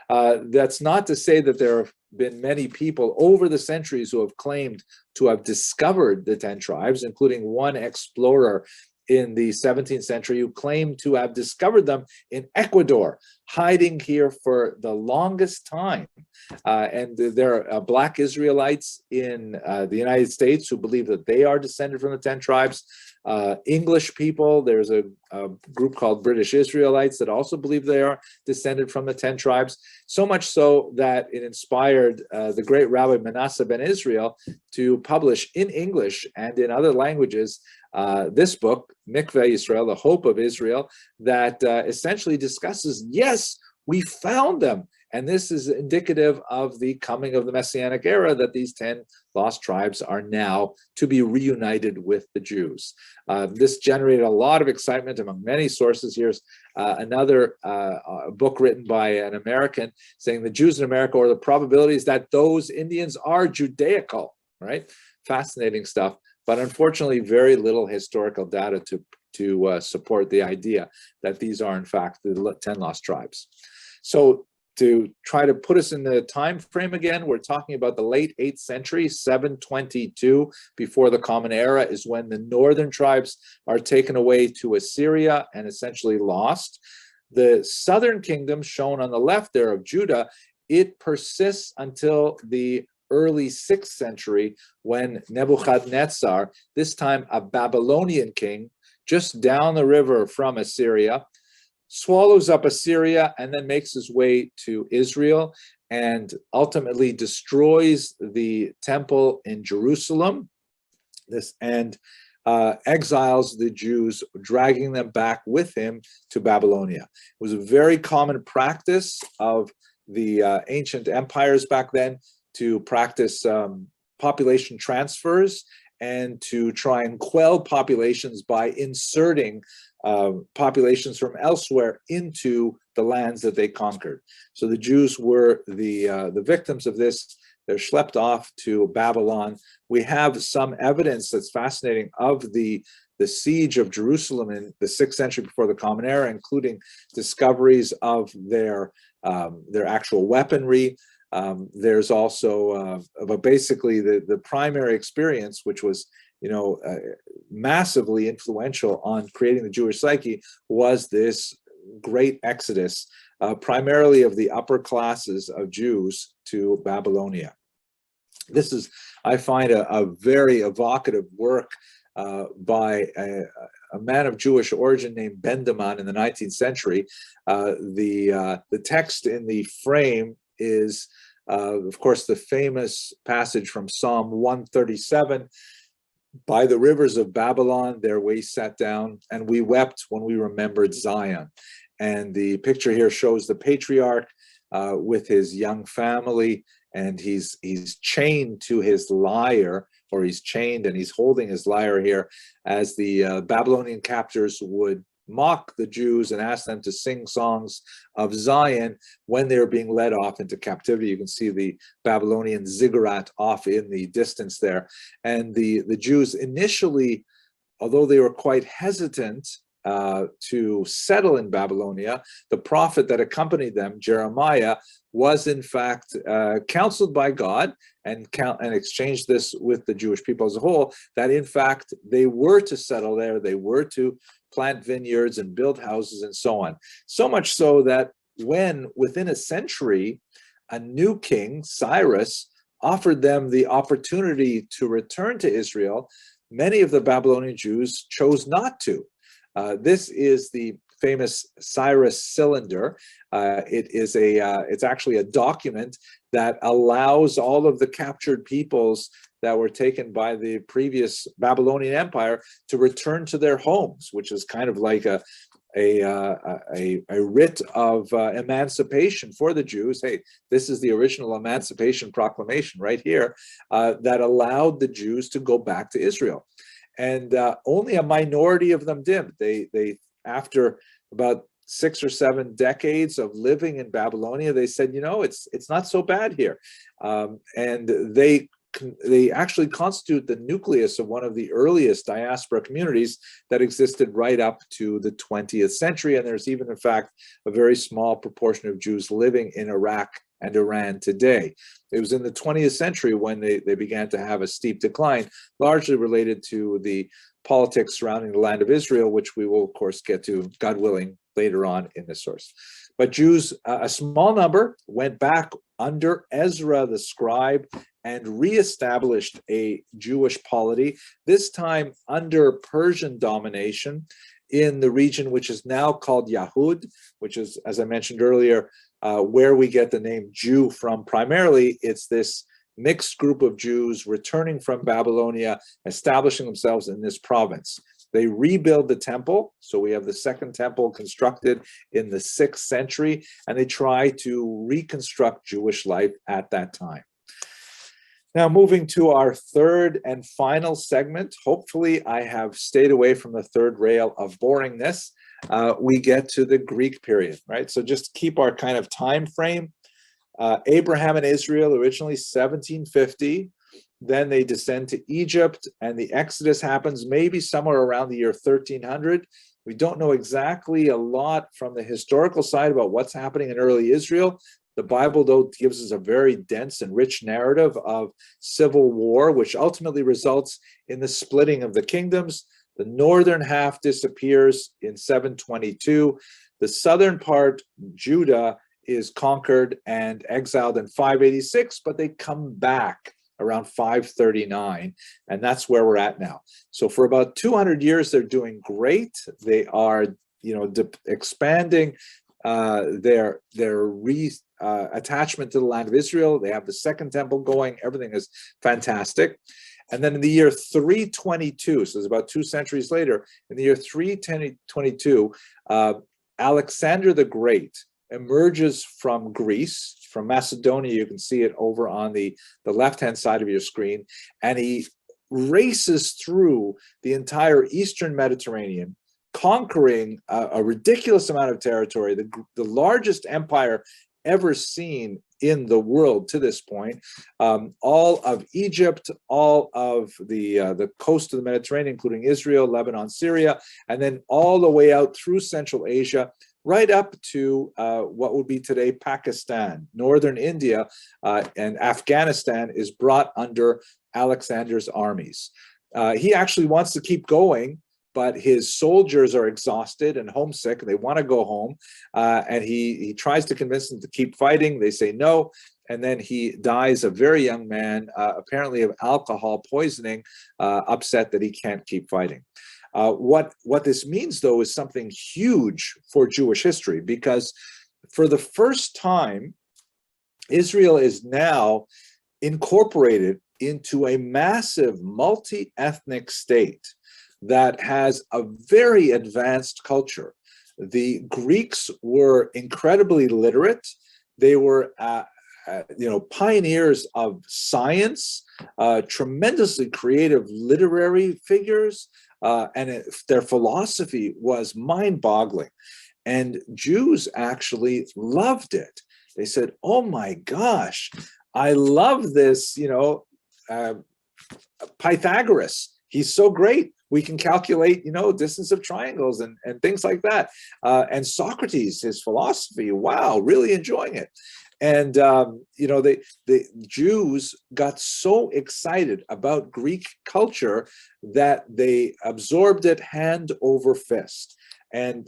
That's not to say that there have been many people over the centuries who have claimed to have discovered the 10 tribes, including one explorer in the 17th century who claimed to have discovered them in Ecuador, hiding here for the longest time. And there are Black Israelites in the United States who believe that they are descended from the 10 tribes. English people, there's a group called British Israelites that also believe they are descended from the 10 tribes, so much so that it inspired the great Rabbi Manasseh ben Israel to publish in English and in other languages this book, Mikveh Yisrael, The Hope of Israel, that essentially discusses, yes, we found them. And this is indicative of the coming of the Messianic era, that these 10 lost tribes are now to be reunited with the Jews. This generated a lot of excitement among many sources. Here's another book written by an American saying the Jews in America, or the probabilities that those Indians are Judaical, right? Fascinating stuff, but unfortunately very little historical data to support the idea that these are in fact the 10 lost tribes. So to try to put us in the time frame again, we're talking about the late 8th century, 722 before the Common Era is when the northern tribes are taken away to Assyria and essentially lost. The southern kingdom, shown on the left there of Judah, it persists until the early 6th century when Nebuchadnezzar, this time a Babylonian king, just down the river from Assyria, swallows up Assyria and then makes his way to Israel and ultimately destroys the temple in Jerusalem and exiles the Jews, dragging them back with him to Babylonia. It was a very common practice of the ancient empires back then to practice population transfers and to try and quell populations by inserting populations from elsewhere into the lands that they conquered. So the Jews were the victims of this. They're schlepped off to Babylon. We have some evidence that's fascinating of the siege of Jerusalem in the 6th century before the Common Era, including discoveries of their actual weaponry. There's also basically the primary experience, which was massively influential on creating the Jewish psyche, was this great exodus, primarily of the upper classes of Jews to Babylonia. This is, I find, a very evocative work by a man of Jewish origin named Bendaman in the 19th century. The text in the frame is, of course, the famous passage from Psalm 137, "By the rivers of Babylon, there we sat down, and we wept when we remembered Zion." And the picture here shows the patriarch with his young family and he's chained to his lyre, or he's chained and he's holding his lyre here, as the Babylonian captors would mock the Jews and ask them to sing songs of Zion when they were being led off into captivity. You can see the Babylonian ziggurat off in the distance there. And the Jews initially, although they were quite hesitant to settle in Babylonia, the prophet that accompanied them, Jeremiah, was in fact counseled by God and exchanged this with the Jewish people as a whole, that in fact they were to settle there, they were to plant vineyards and build houses and so on. So much so that when within a century, a new king, Cyrus, offered them the opportunity to return to Israel, many of the Babylonian Jews chose not to. This is the famous Cyrus Cylinder. It's actually a document that allows all of the captured peoples that were taken by the previous Babylonian Empire to return to their homes, which is kind of like a writ of emancipation for the Jews. Hey, this is the original Emancipation Proclamation right here that allowed the Jews to go back to Israel. And only a minority of them did. They after about 6 or 7 decades of living in Babylonia, they said, you know, it's not so bad here. And they actually constitute the nucleus of one of the earliest diaspora communities that existed right up to the 20th century. And there's even, in fact, a very small proportion of Jews living in Iraq and Iran today. It was in the 20th century when they began to have a steep decline, largely related to the politics surrounding the land of Israel, which we will, of course, get to, God willing, later on in the source. But Jews, a small number, went back under Ezra the scribe and reestablished a Jewish polity, this time under Persian domination in the region which is now called Yehudah, which is, as I mentioned earlier, where we get the name Jew from. Primarily, it's this mixed group of Jews returning from Babylonia, establishing themselves in this province. They rebuild the temple, so we have the second temple constructed in the 6th century, and they try to reconstruct Jewish life at that time. Now, moving to our third and final segment, hopefully I have stayed away from the third rail of boringness. We get to the Greek period, right? So just keep our kind of time frame. Abraham and Israel, originally 1750. Then they descend to Egypt, and the Exodus happens maybe somewhere around the year 1300. We don't know exactly a lot from the historical side about what's happening in early Israel. The Bible, though, gives us a very dense and rich narrative of civil war, which ultimately results in the splitting of the kingdoms. The northern half disappears in 722. The southern part, Judah, is conquered and exiled in 586, but they come back around 539, and that's where we're at now. So for about 200 years, they're doing great. They are, expanding their attachment to the land of Israel. They have the second temple going. Everything is fantastic. And then in the year 322, so it's about 2 centuries later, in the year 322, Alexander the Great emerges from Greece, from Macedonia. You can see it over on the left-hand side of your screen, and he races through the entire Eastern Mediterranean, conquering a ridiculous amount of territory, the largest empire ever seen in the world to this point. All of Egypt, all of the coast of the Mediterranean, including Israel, Lebanon, Syria, and then all the way out through Central Asia, right up to what would be today Pakistan, northern India, and Afghanistan is brought under Alexander's armies. He actually wants to keep going, but his soldiers are exhausted and homesick. They want to go home, and he tries to convince them to keep fighting. They say no, and then he dies a very young man, apparently of alcohol poisoning, upset that he can't keep fighting. What this means, though, is something huge for Jewish history, because for the first time, Israel is now incorporated into a massive multi-ethnic state that has a very advanced culture. The Greeks were incredibly literate. They were pioneers of science, tremendously creative literary figures, and their philosophy was mind-boggling. And Jews actually loved it. They said, "Oh my gosh, I love this, Pythagoras. He's so great. We can calculate, distance of triangles and things like that. And Socrates, his philosophy, wow, really enjoying it." And the Jews got so excited about Greek culture that they absorbed it hand over fist. And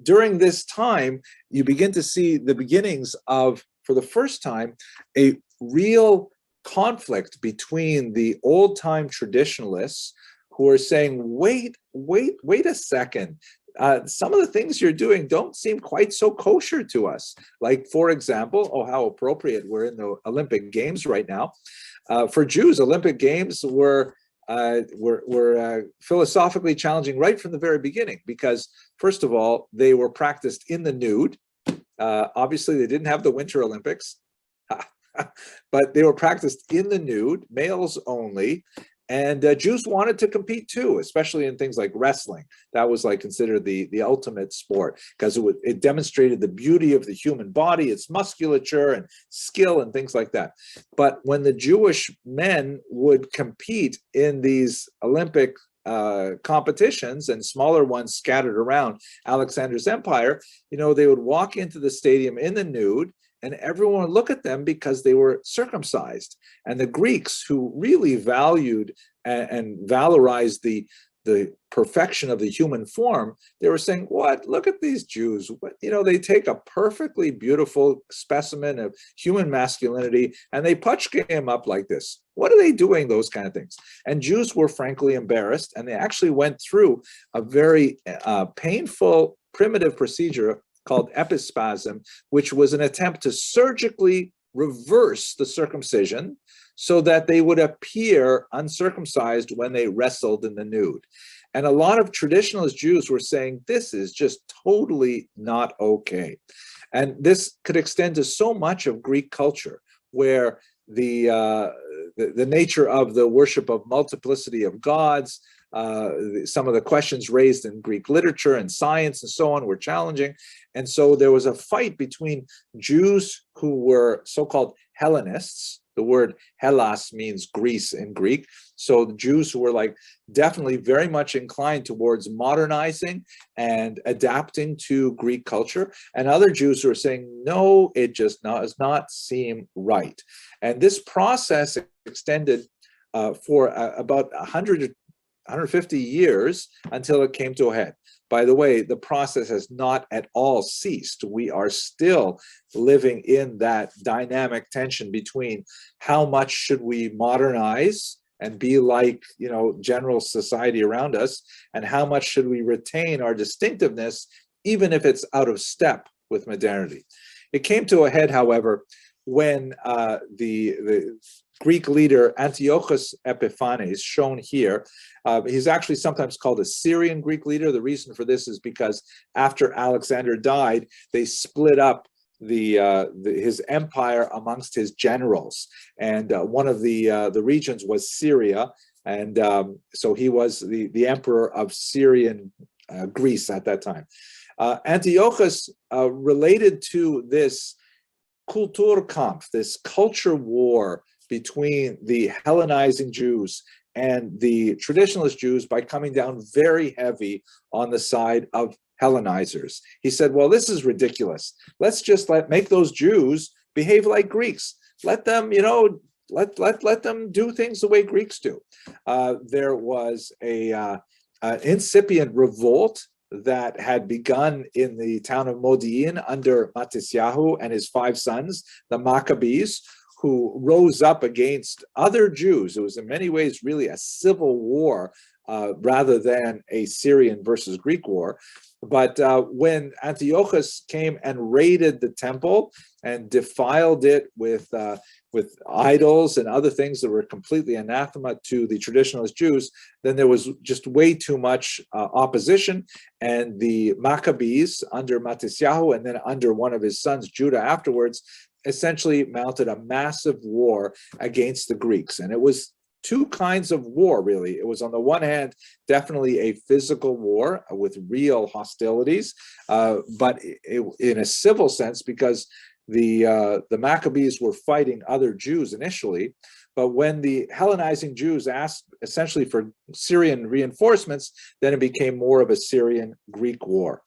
during this time, you begin to see the beginnings of, for the first time, a real conflict between the old-time traditionalists who are saying, wait a second. Some of the things you're doing don't seem quite so kosher to us. Like, for example, how appropriate, we're in the Olympic Games right now. For Jews, Olympic Games were philosophically challenging right from the very beginning, because first of all, they were practiced in the nude. Obviously, they didn't have the Winter Olympics, but they were practiced in the nude, males only. And Jews wanted to compete too, especially in things like wrestling. That was considered the ultimate sport, because it demonstrated the beauty of the human body, its musculature and skill and things like that. But when the Jewish men would compete in these Olympic competitions, and smaller ones scattered around Alexander's empire, they would walk into the stadium in the nude, and everyone would look at them because they were circumcised. And the Greeks, who really valued and valorized the perfection of the human form, they were saying, "What? Look at these Jews. They take a perfectly beautiful specimen of human masculinity and they putchke him up like this. What are they doing?" Those kind of things. And Jews were frankly embarrassed, and they actually went through a very painful, primitive procedure called Epispasm, which was an attempt to surgically reverse the circumcision so that they would appear uncircumcised when they wrestled in the nude. And a lot of traditionalist Jews were saying, this is just totally not okay. And this could extend to so much of Greek culture, where the nature of the worship of multiplicity of gods, some of the questions raised in Greek literature and science and so on were challenging. And so there was a fight between Jews who were so-called Hellenists. The word Hellas means Greece in Greek. So the Jews who were definitely very much inclined towards modernizing and adapting to Greek culture, and other Jews who are saying, no, it just does not seem right. And this process extended for about 150 years until it came to a head. By the way, the process has not at all ceased. We are still living in that dynamic tension between how much should we modernize and be like, general society around us, and how much should we retain our distinctiveness, even if it's out of step with modernity. It came to a head, however, when the Greek leader Antiochus Epiphanes, shown here, he's actually sometimes called a Syrian Greek leader. The reason for this is because after Alexander died, they split up his empire amongst his generals, and one of the regions was Syria, and so he was the emperor of Syrian Greece at that time. Antiochus related to this Kulturkampf, this culture war between the Hellenizing Jews and the traditionalist Jews, by coming down very heavy on the side of Hellenizers. He said, well, this is ridiculous. Let's just make those Jews behave like Greeks. Let them, let them do things the way Greeks do. There was an incipient revolt that had begun in the town of Modi'in under Matisyahu and his 5 sons, the Maccabees, who rose up against other Jews. It was in many ways really a civil war rather than a Syrian versus Greek war. But when Antiochus came and raided the temple and defiled it with idols and other things that were completely anathema to the traditionalist Jews, then there was just way too much opposition. And the Maccabees under Matisyahu, and then under one of his sons, Judah, afterwards, essentially mounted a massive war against the Greeks. And it was two kinds of war, really. It was, on the one hand, definitely a physical war with real hostilities, but in a civil sense, because the Maccabees were fighting other Jews initially. But when the Hellenizing Jews asked essentially for Syrian reinforcements, then it became more of a Syrian Greek war.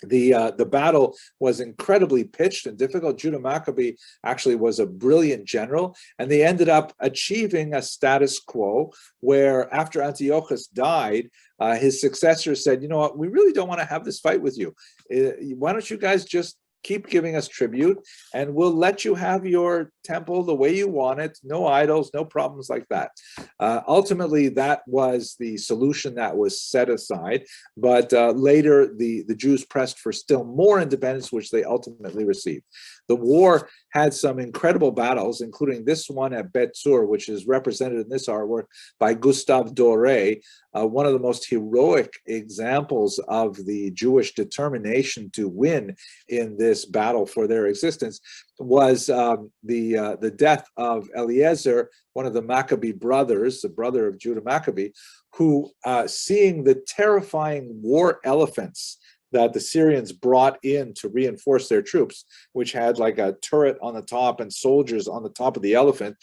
The battle was incredibly pitched and difficult. Judah Maccabee actually was a brilliant general, and they ended up achieving a status quo where, after Antiochus died, his successor said, you know what, we really don't want to have this fight with you. Why don't you guys just keep giving us tribute, and we'll let you have your temple the way you want it, no idols, no problems like that. Ultimately, that was the solution that was set aside, but later the Jews pressed for still more independence, which they ultimately received. The war had some incredible battles, including this one at Bet Zur, which is represented in this artwork by Gustave Doré. One of the most heroic examples of the Jewish determination to win in this battle for their existence was the death of Eliezer, one of the Maccabee brothers, the brother of Judah Maccabee, who, seeing the terrifying war elephants that the Syrians brought in to reinforce their troops, which had like a turret on the top and soldiers on the top of the elephant,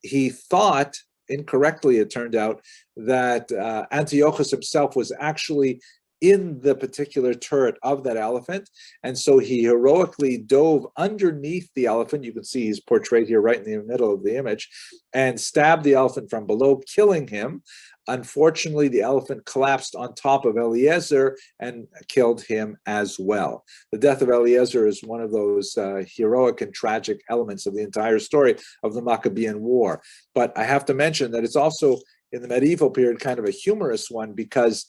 he thought, incorrectly it turned out, that Antiochus himself was actually in the particular turret of that elephant. And so he heroically dove underneath the elephant. You can see he's portrayed here right in the middle of the image, and stabbed the elephant from below, killing him. Unfortunately, the elephant collapsed on top of Eliezer and killed him as well. The death of Eliezer is one of those heroic and tragic elements of the entire story of the Maccabean War. But I have to mention that it's also, in the medieval period, kind of a humorous one, because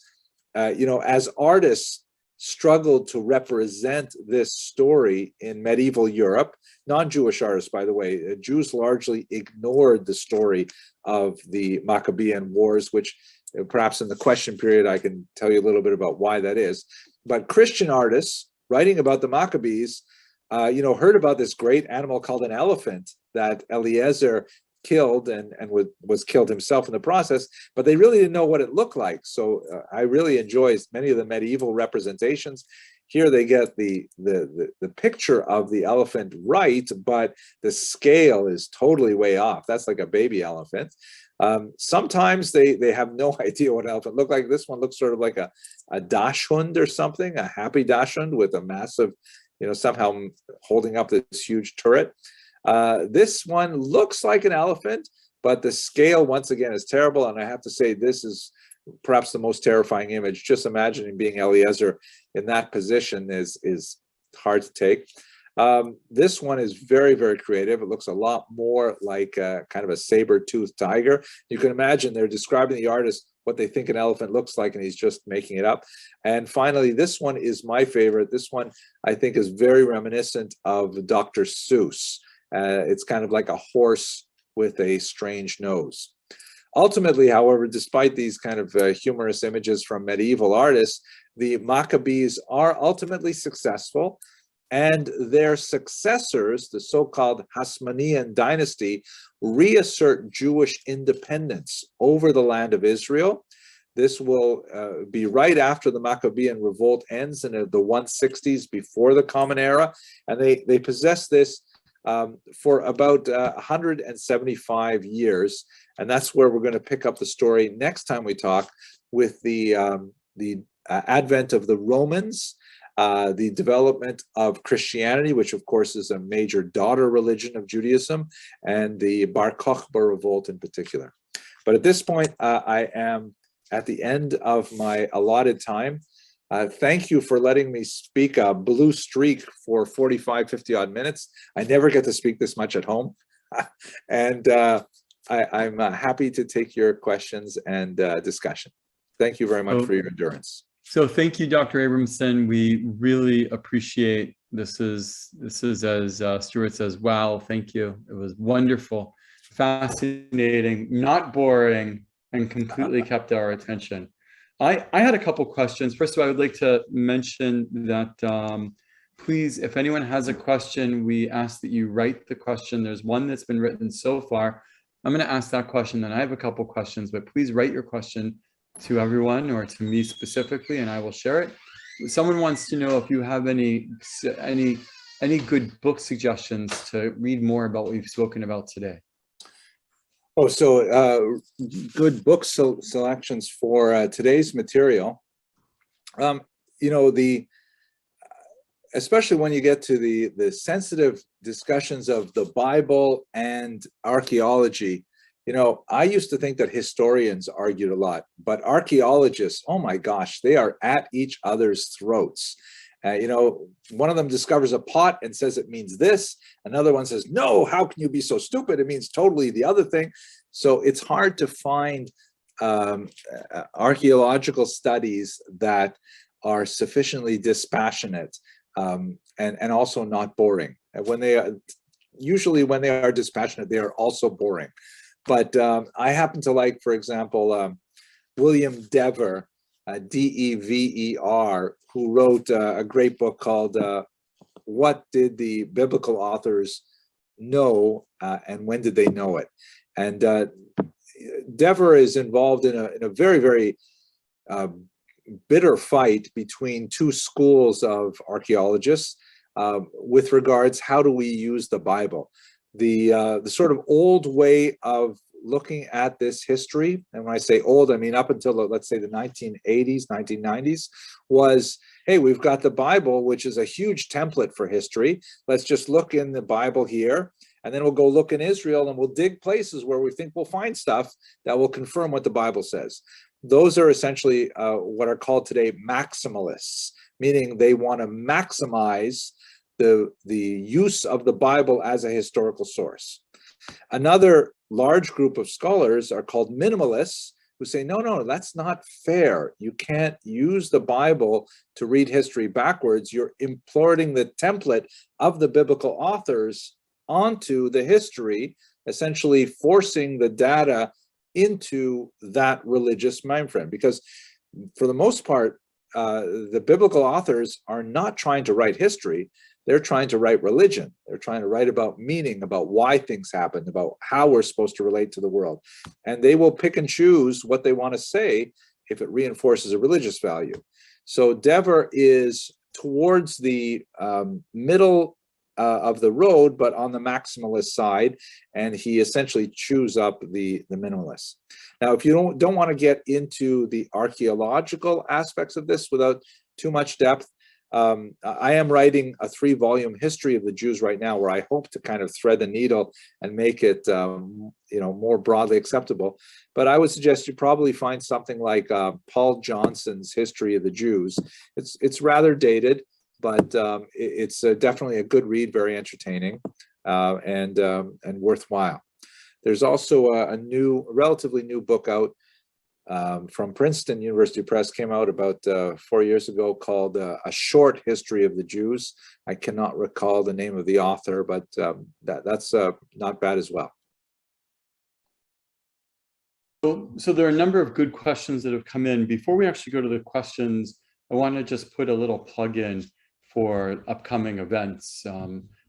as artists struggled to represent this story in medieval Europe, non-Jewish artists, by the way, Jews largely ignored the story of the Maccabean Wars, which perhaps in the question period I can tell you a little bit about why that is. But Christian artists writing about the Maccabees, heard about this great animal called an elephant that Eliezer killed and was killed himself in the process, but they really didn't know what it looked like. So I really enjoy many of the medieval representations. Here they get the picture of the elephant right, but the scale is totally way off. That's like a baby elephant. Sometimes they have no idea what an elephant looked like. This one looks sort of like a dachshund or something, a happy dachshund with a massive, somehow holding up this huge turret. This one looks like an elephant, but the scale, once again, is terrible. And I have to say, this is perhaps the most terrifying image. Just imagining being Eliezer in that position is hard to take. This one is very, very creative. It looks a lot more like kind of a saber-toothed tiger. You can imagine they're describing the artist what they think an elephant looks like, and he's just making it up. And finally, this one is my favorite. This one, I think, is very reminiscent of Dr. Seuss. It's kind of like a horse with a strange nose. Ultimately, however, despite these kind of humorous images from medieval artists, the Maccabees are ultimately successful, and their successors, the so-called Hasmonean dynasty, reassert Jewish independence over the land of Israel. This will be right after the Maccabean revolt ends in the 160s, before the Common Era, and they possess this for about 175 years, and that's where we're going to pick up the story next time we talk, with the advent of the Romans, the development of Christianity, which of course is a major daughter religion of Judaism, and the Bar Kokhba revolt in particular. But at this point, I am at the end of my allotted time. Thank you for letting me speak a blue streak for 45, 50 odd minutes. I never get to speak this much at home. And I'm happy to take your questions and discussion. Thank you very much for your endurance. So thank you, Dr. Abramson. We really appreciate this. Is as Stuart says, wow, thank you. It was wonderful, fascinating, not boring, and completely kept our attention. I had a couple questions. First of all, I would like to mention that please, if anyone has a question, we ask that you write the question. There's one that's been written so far. I'm going to ask that question, then I have a couple questions, but please write your question to everyone or to me specifically, and I will share it. Someone wants to know if you have any good book suggestions to read more about what we've spoken about today. Oh, so good book selections for today's material. Especially when you get to the sensitive discussions of the Bible and archaeology, I used to think that historians argued a lot, but archaeologists, oh my gosh, they are at each other's throats. One of them discovers a pot and says it means this. Another one says, no, how can you be so stupid? It means totally the other thing. So it's hard to find archaeological studies that are sufficiently dispassionate and also not boring. And usually when they are dispassionate, they are also boring. But I happen to like, for example, William Dever, Dever, who wrote a great book called What Did the Biblical Authors Know and When Did They Know It? And Dever is involved in a very, very bitter fight between two schools of archaeologists with regards how do we use the Bible. The sort of old way of looking at this history, and when I say old, I mean up until, let's say, the 1980s, 1990s, was, hey, we've got the Bible, which is a huge template for history. Let's just look in the Bible here, and then we'll go look in Israel, and we'll dig places where we think we'll find stuff that will confirm what the Bible says. Those are essentially what are called today maximalists, meaning they want to maximize the use of the Bible as a historical source. Another large group of scholars are called minimalists, who say, no, that's not fair. You can't use the Bible to read history backwards. You're importing the template of the biblical authors onto the history, essentially forcing the data into that religious mind frame. Because for the most part, the biblical authors are not trying to write history. They're trying to write religion. They're trying to write about meaning, about why things happen, about how we're supposed to relate to the world. And they will pick and choose what they want to say if it reinforces a religious value. So Dever is towards the middle of the road, but on the maximalist side, and he essentially chews up the minimalists. Now, if you don't want to get into the archaeological aspects of this without too much depth, I am writing a 3-volume history of the Jews right now, where I hope to kind of thread the needle and make it, more broadly acceptable. But I would suggest you probably find something like Paul Johnson's History of the Jews. It's rather dated, but it's definitely a good read, very entertaining, and worthwhile. There's also a relatively new book out from Princeton University Press, came out about 4 years ago, called A Short History of the Jews. I cannot recall the name of the author, but that's not bad as well. So there are a number of good questions that have come in. Before we actually go to the questions, I want to just put a little plug in for upcoming events.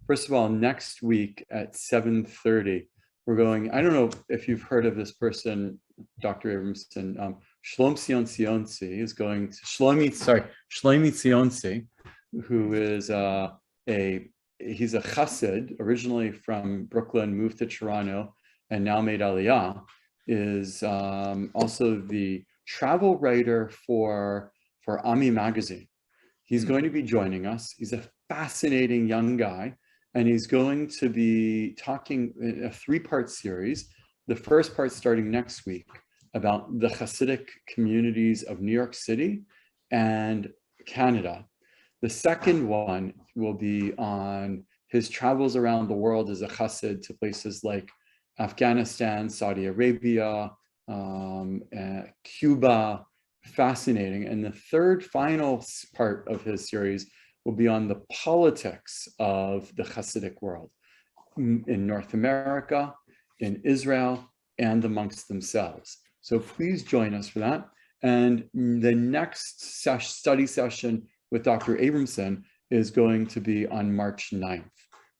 First of all, next week at 7:30, we're going, I don't know if you've heard of this person, Dr. Abramson, Shlomi Sionsi is going to, Shlomi Sionsi, who is he's a chassid, originally from Brooklyn, moved to Toronto, and now made Aliyah, is also the travel writer for Ami magazine. He's going to be joining us. He's a fascinating young guy, and he's going to be talking in a 3-part series. The first part starting next week about the Hasidic communities of New York City and Canada. The second one will be on his travels around the world as a Hasid to places like Afghanistan, Saudi Arabia, Cuba. Fascinating. And the third final part of his series will be on the politics of the Hasidic world in North America, in Israel, and amongst themselves. So please join us for that. And the next study session with Dr. Abramson is going to be on March 9th.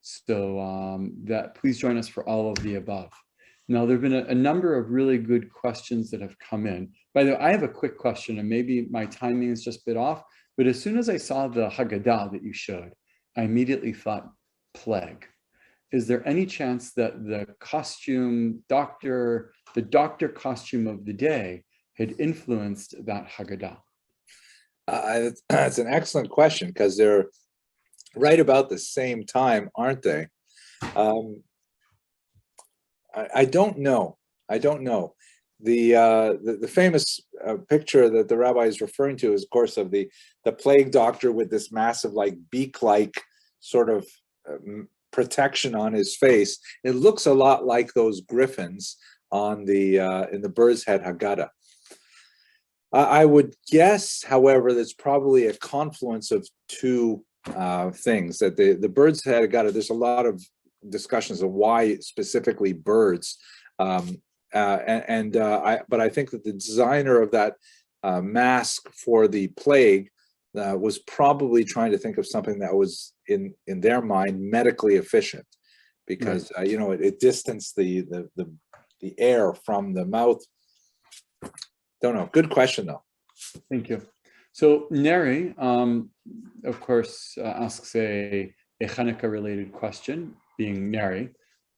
So please join us for all of the above. Now, there have been a number of really good questions that have come in. By the way, I have a quick question, and maybe my timing is just a bit off, but as soon as I saw the Haggadah that you showed, I immediately thought plague. Is there any chance that the doctor costume of the day had influenced that Haggadah? That's an excellent question, because they're right about the same time, aren't they? I don't know. The famous picture that the rabbi is referring to is, of course, of the plague doctor with this massive, like, beak-like sort of protection on his face. It looks a lot like those griffins on in the Bird's Head Haggadah. I would guess, however, there's probably a confluence of two things. That the Bird's Head Haggadah, there's a lot of discussions of why specifically birds, but I think that the designer of that mask for the plague was probably trying to think of something that was in their mind medically efficient, because right. It distanced the air from the mouth. Don't know. Good question though. Thank you. So Neri, of course, asks a Hanukkah related question, being Neri,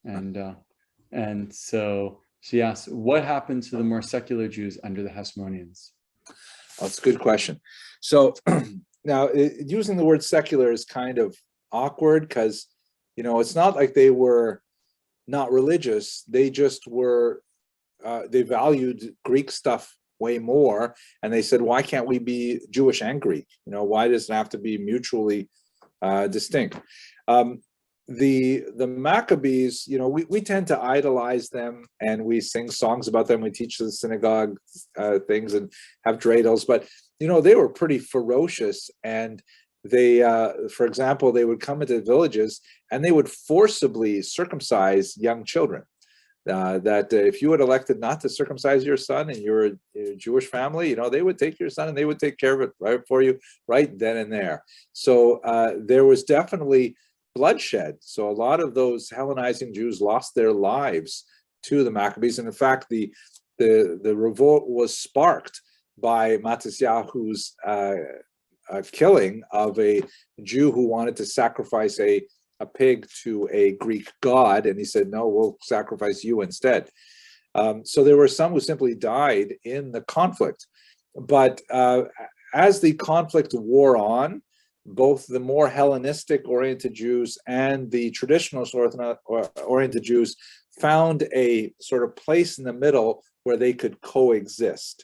and so she asks, what happened to the more secular Jews under the Hasmoneans? Oh, that's a good question. So now using the word secular is kind of awkward, because it's not like they were not religious. They just were they valued Greek stuff way more, and they said, why can't we be Jewish and Greek? Why does it have to be mutually distinct? The Maccabees, we tend to idolize them, and we sing songs about them. We teach the synagogue things and have dreidels, but they were pretty ferocious, and they, for example, they would come into villages and they would forcibly circumcise young children. That if you had elected not to circumcise your son and you're a Jewish family, they would take your son and they would take care of it right for you right then and there. So there was definitely bloodshed. So a lot of those Hellenizing Jews lost their lives to the Maccabees. And in fact, the revolt was sparked by Matisyahu's killing of a Jew who wanted to sacrifice a pig to a Greek god, and he said, no, we'll sacrifice you instead. So there were some who simply died in the conflict. But as the conflict wore on, both the more Hellenistic-oriented Jews and the traditionalist oriented Jews found a sort of place in the middle where they could coexist.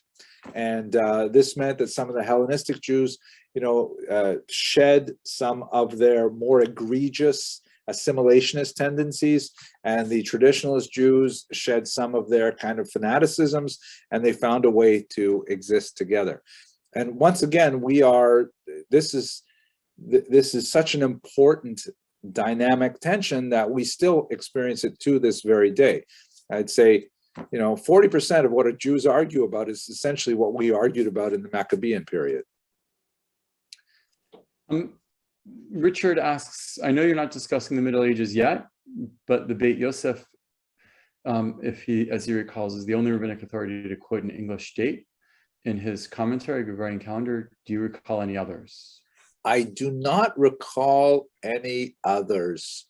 And this meant that some of the Hellenistic Jews shed some of their more egregious assimilationist tendencies, and the traditionalist Jews shed some of their kind of fanaticisms, and they found a way to exist together. And once again, this is such an important dynamic tension that we still experience it to this very day. I'd say 40% of what Jews argue about is essentially what we argued about in the Maccabean period. Richard asks, I know you're not discussing the Middle Ages yet, but the Beit Yosef, as he recalls, is the only rabbinic authority to quote an English date in his commentary, Gregorian Calendar. Do you recall any others? I do not recall any others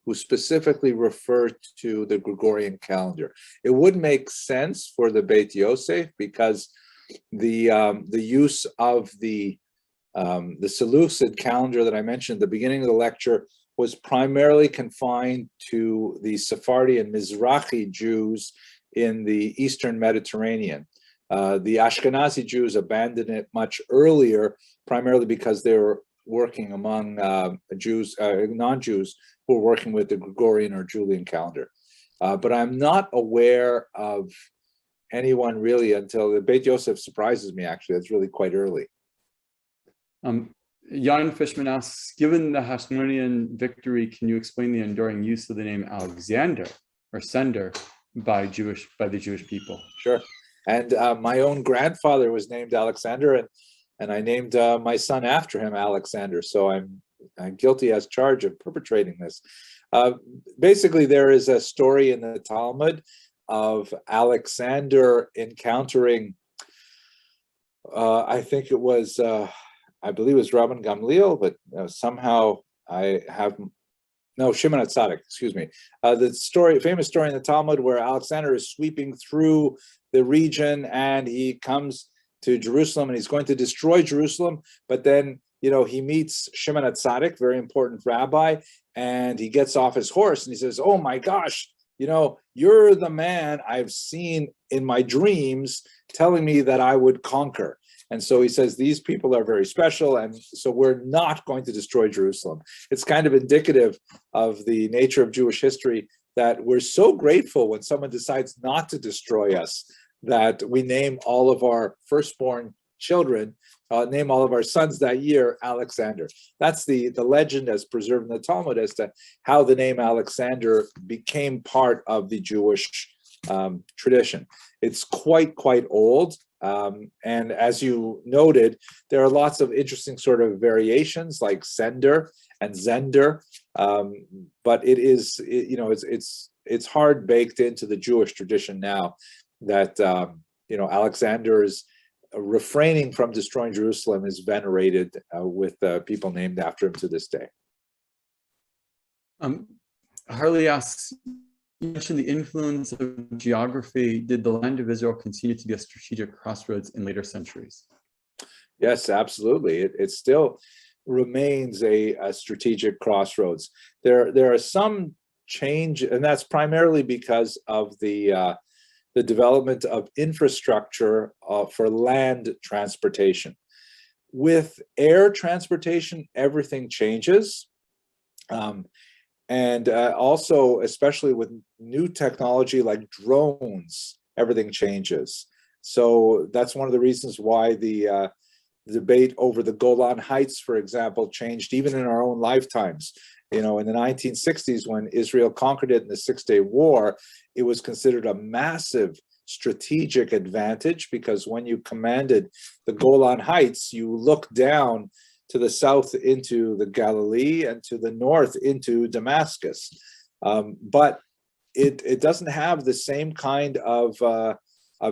who specifically refer to the Gregorian calendar. It would make sense for the Beit Yosef, because the use of the Seleucid calendar that I mentioned at the beginning of the lecture was primarily confined to the Sephardi and Mizrahi Jews in the Eastern Mediterranean. The Ashkenazi Jews abandoned it much earlier, primarily because they were working among Jews, non-Jews, who were working with the Gregorian or Julian calendar. But I'm not aware of anyone really until the Beit Yosef surprises me, actually. That's really quite early. Jan Fishman asks, given the Hasmonean victory, can you explain the enduring use of the name Alexander or Sender by the Jewish people? Sure. And my own grandfather was named Alexander, and I named my son after him, Alexander. So I'm guilty as charged of perpetrating this. Basically, there is a story in the Talmud of Alexander encountering, I think it was, I believe it was Rabban Gamliel, but somehow Shimon HaTzadik, excuse me. The story, famous story in the Talmud where Alexander is sweeping through the region and he comes to Jerusalem and he's going to destroy Jerusalem, but then, he meets Shimon HaTzadik, very important rabbi, and he gets off his horse and he says, oh my gosh, you're the man I've seen in my dreams telling me that I would conquer. And so he says, these people are very special, and so we're not going to destroy Jerusalem. It's kind of indicative of the nature of Jewish history that we're so grateful when someone decides not to destroy us, that we name all of our firstborn children, name all of our sons that year Alexander. That's the legend as preserved in the Talmud as to how the name Alexander became part of the Jewish tradition. It's quite old. And as you noted, there are lots of interesting sort of variations like Sender and Zender, but it's hard baked into the Jewish tradition now that Alexander is refraining from destroying Jerusalem is venerated with people named after him to this day. Harley asks, you mentioned the influence of geography. Did the land of Israel continue to be a strategic crossroads in later centuries? Yes, absolutely. It still remains a strategic crossroads. There are some change, and that's primarily because of the development of infrastructure for land transportation. With air transportation, everything changes. And also, especially with new technology like drones, everything changes. So that's one of the reasons why the debate over the Golan Heights, for example, changed even in our own lifetimes. In the 1960s, when Israel conquered it in the Six-Day War, it was considered a massive strategic advantage because when you commanded the Golan Heights, you looked down to the south into the Galilee and to the north into Damascus. But it doesn't have the same kind of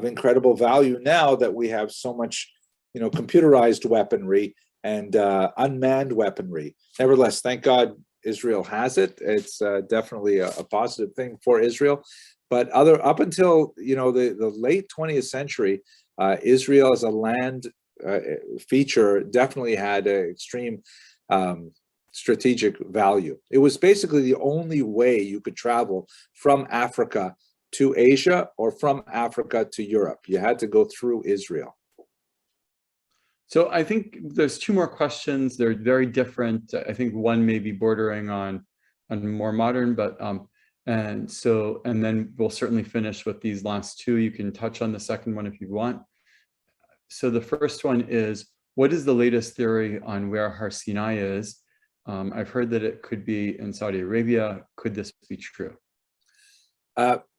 incredible value now that we have so much, computerized weaponry and unmanned weaponry. Nevertheless, thank God Israel has it. It's definitely a positive thing for Israel. But up until the late 20th century, Israel as a land feature definitely had an extreme strategic value. It was basically the only way you could travel from Africa to Asia or from Africa to Europe. You had to go through Israel. So I think there's two more questions. They're very different. I think one may be bordering on more modern, but and then we'll certainly finish with these last two. You can touch on the second one if you want. So the first one is, what is the latest theory on where Har Sinai is? I've heard that it could be in Saudi Arabia. Could this be true?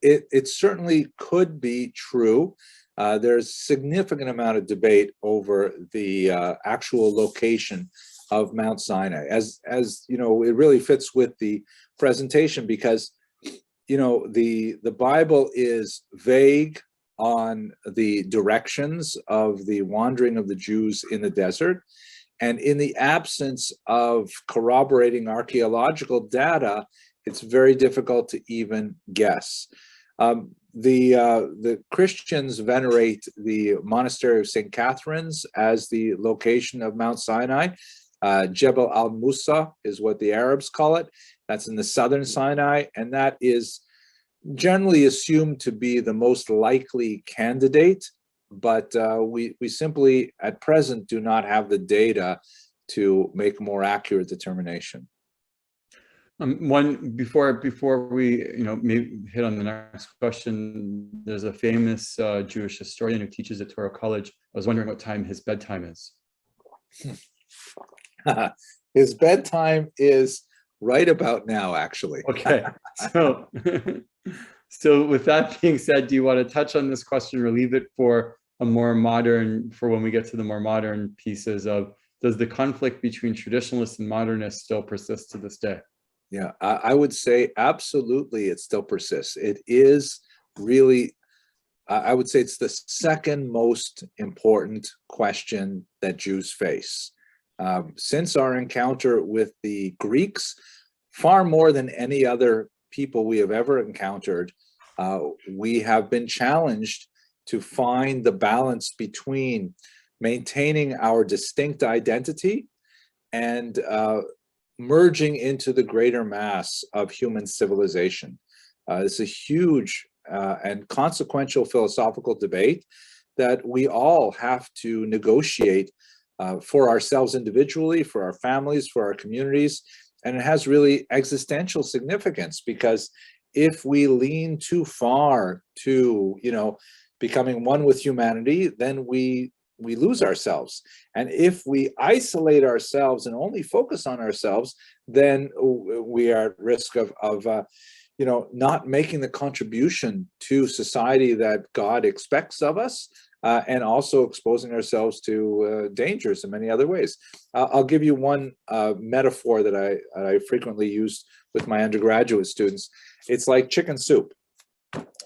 It certainly could be true. There's significant amount of debate over the actual location of Mount Sinai. As it really fits with the presentation because the Bible is vague on the directions of the wandering of the Jews in the desert. And in the absence of corroborating archaeological data, it's very difficult to even guess. The Christians venerate the monastery of St. Catherine's as the location of Mount Sinai. Jebel al-Musa is what the Arabs call it. That's in the southern Sinai, and that is generally assumed to be the most likely candidate, but we simply at present do not have the data to make a more accurate determination. One before we maybe hit on the next question, there's a famous Jewish historian who teaches at Torah College. I was wondering what time his bedtime is. His bedtime is right about now, actually. Okay, so so with that being said, do you want to touch on this question or leave it for a more modern, for when we get to the more modern pieces of does the conflict between traditionalists and modernists still persist to this day? Yeah, I would say absolutely it still persists. It is really, I would say it's the second most important question that Jews face. Since our encounter with the Greeks, far more than any other people we have ever encountered, we have been challenged to find the balance between maintaining our distinct identity and merging into the greater mass of human civilization. It's a huge and consequential philosophical debate that we all have to negotiate for ourselves individually, for our families, for our communities. And it has really existential significance, because if we lean too far to, becoming one with humanity, then we lose ourselves. And if we isolate ourselves and only focus on ourselves, then we are at risk of not making the contribution to society that God expects of us, and also exposing ourselves to dangers in many other ways. I'll give you one metaphor that I frequently use with my undergraduate students. It's like chicken soup.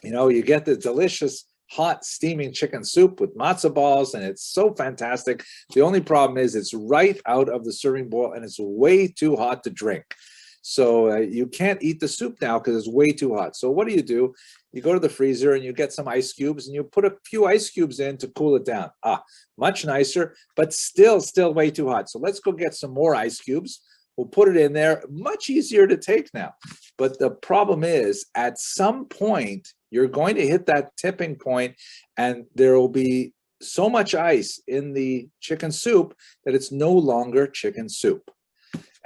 You get the delicious hot steaming chicken soup with matzo balls, and it's so fantastic. The only problem is it's right out of the serving bowl and it's way too hot to drink. So you can't eat the soup now because it's way too hot. So what do? You go to the freezer and you get some ice cubes and you put a few ice cubes in to cool it down. Much nicer, but still way too hot. So let's go get some more ice cubes. We'll put it in there. Much easier to take now. But the problem is, at some point, you're going to hit that tipping point and there will be so much ice in the chicken soup that it's no longer chicken soup.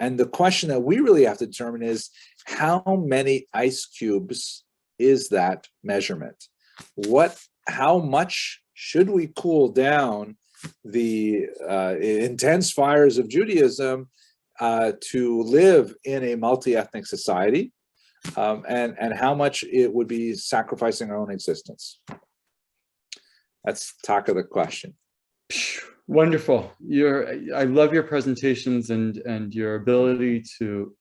And the question that we really have to determine is, how many ice cubes is that measurement? How much should we cool down the intense fires of Judaism to live in a multi-ethnic society? And how much it would be sacrificing our own existence? That's talk of the question. Wonderful. I love your presentations, and your ability to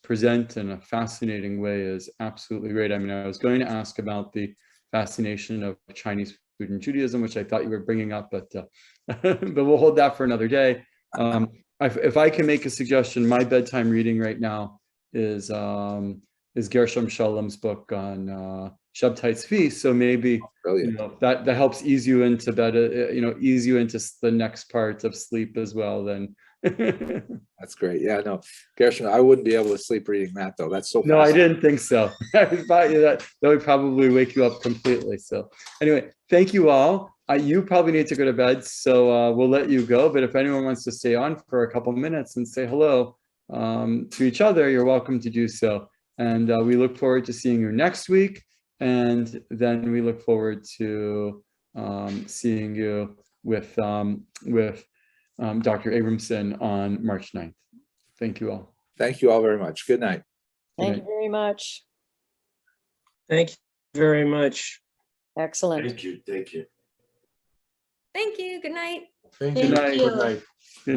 present in a fascinating way is absolutely great. I mean, I was going to ask about the fascination of Chinese food and Judaism, which I thought you were bringing up, but we'll hold that for another day. If I can make a suggestion, my bedtime reading right now is Gershom Shalom's book on Shabbat's feast. So maybe that helps ease you into bed, ease you into the next part of sleep as well. Then that's great. Yeah, no, Gershom, I wouldn't be able to sleep reading that though. That's so. No, I didn't think so. that would probably wake you up completely. So anyway, thank you all. You probably need to go to bed, so we'll let you go. But if anyone wants to stay on for a couple minutes and say hello to each other, you're welcome to do so. And we look forward to seeing you next week. And then we look forward to seeing you with Dr. Abramson on March 9th. Thank you all. Thank you all very much. Good night. Thank you very much. Thank you very much. Excellent. Thank you. Thank you. Thank you. Good night. Thank Good you. night. Good night.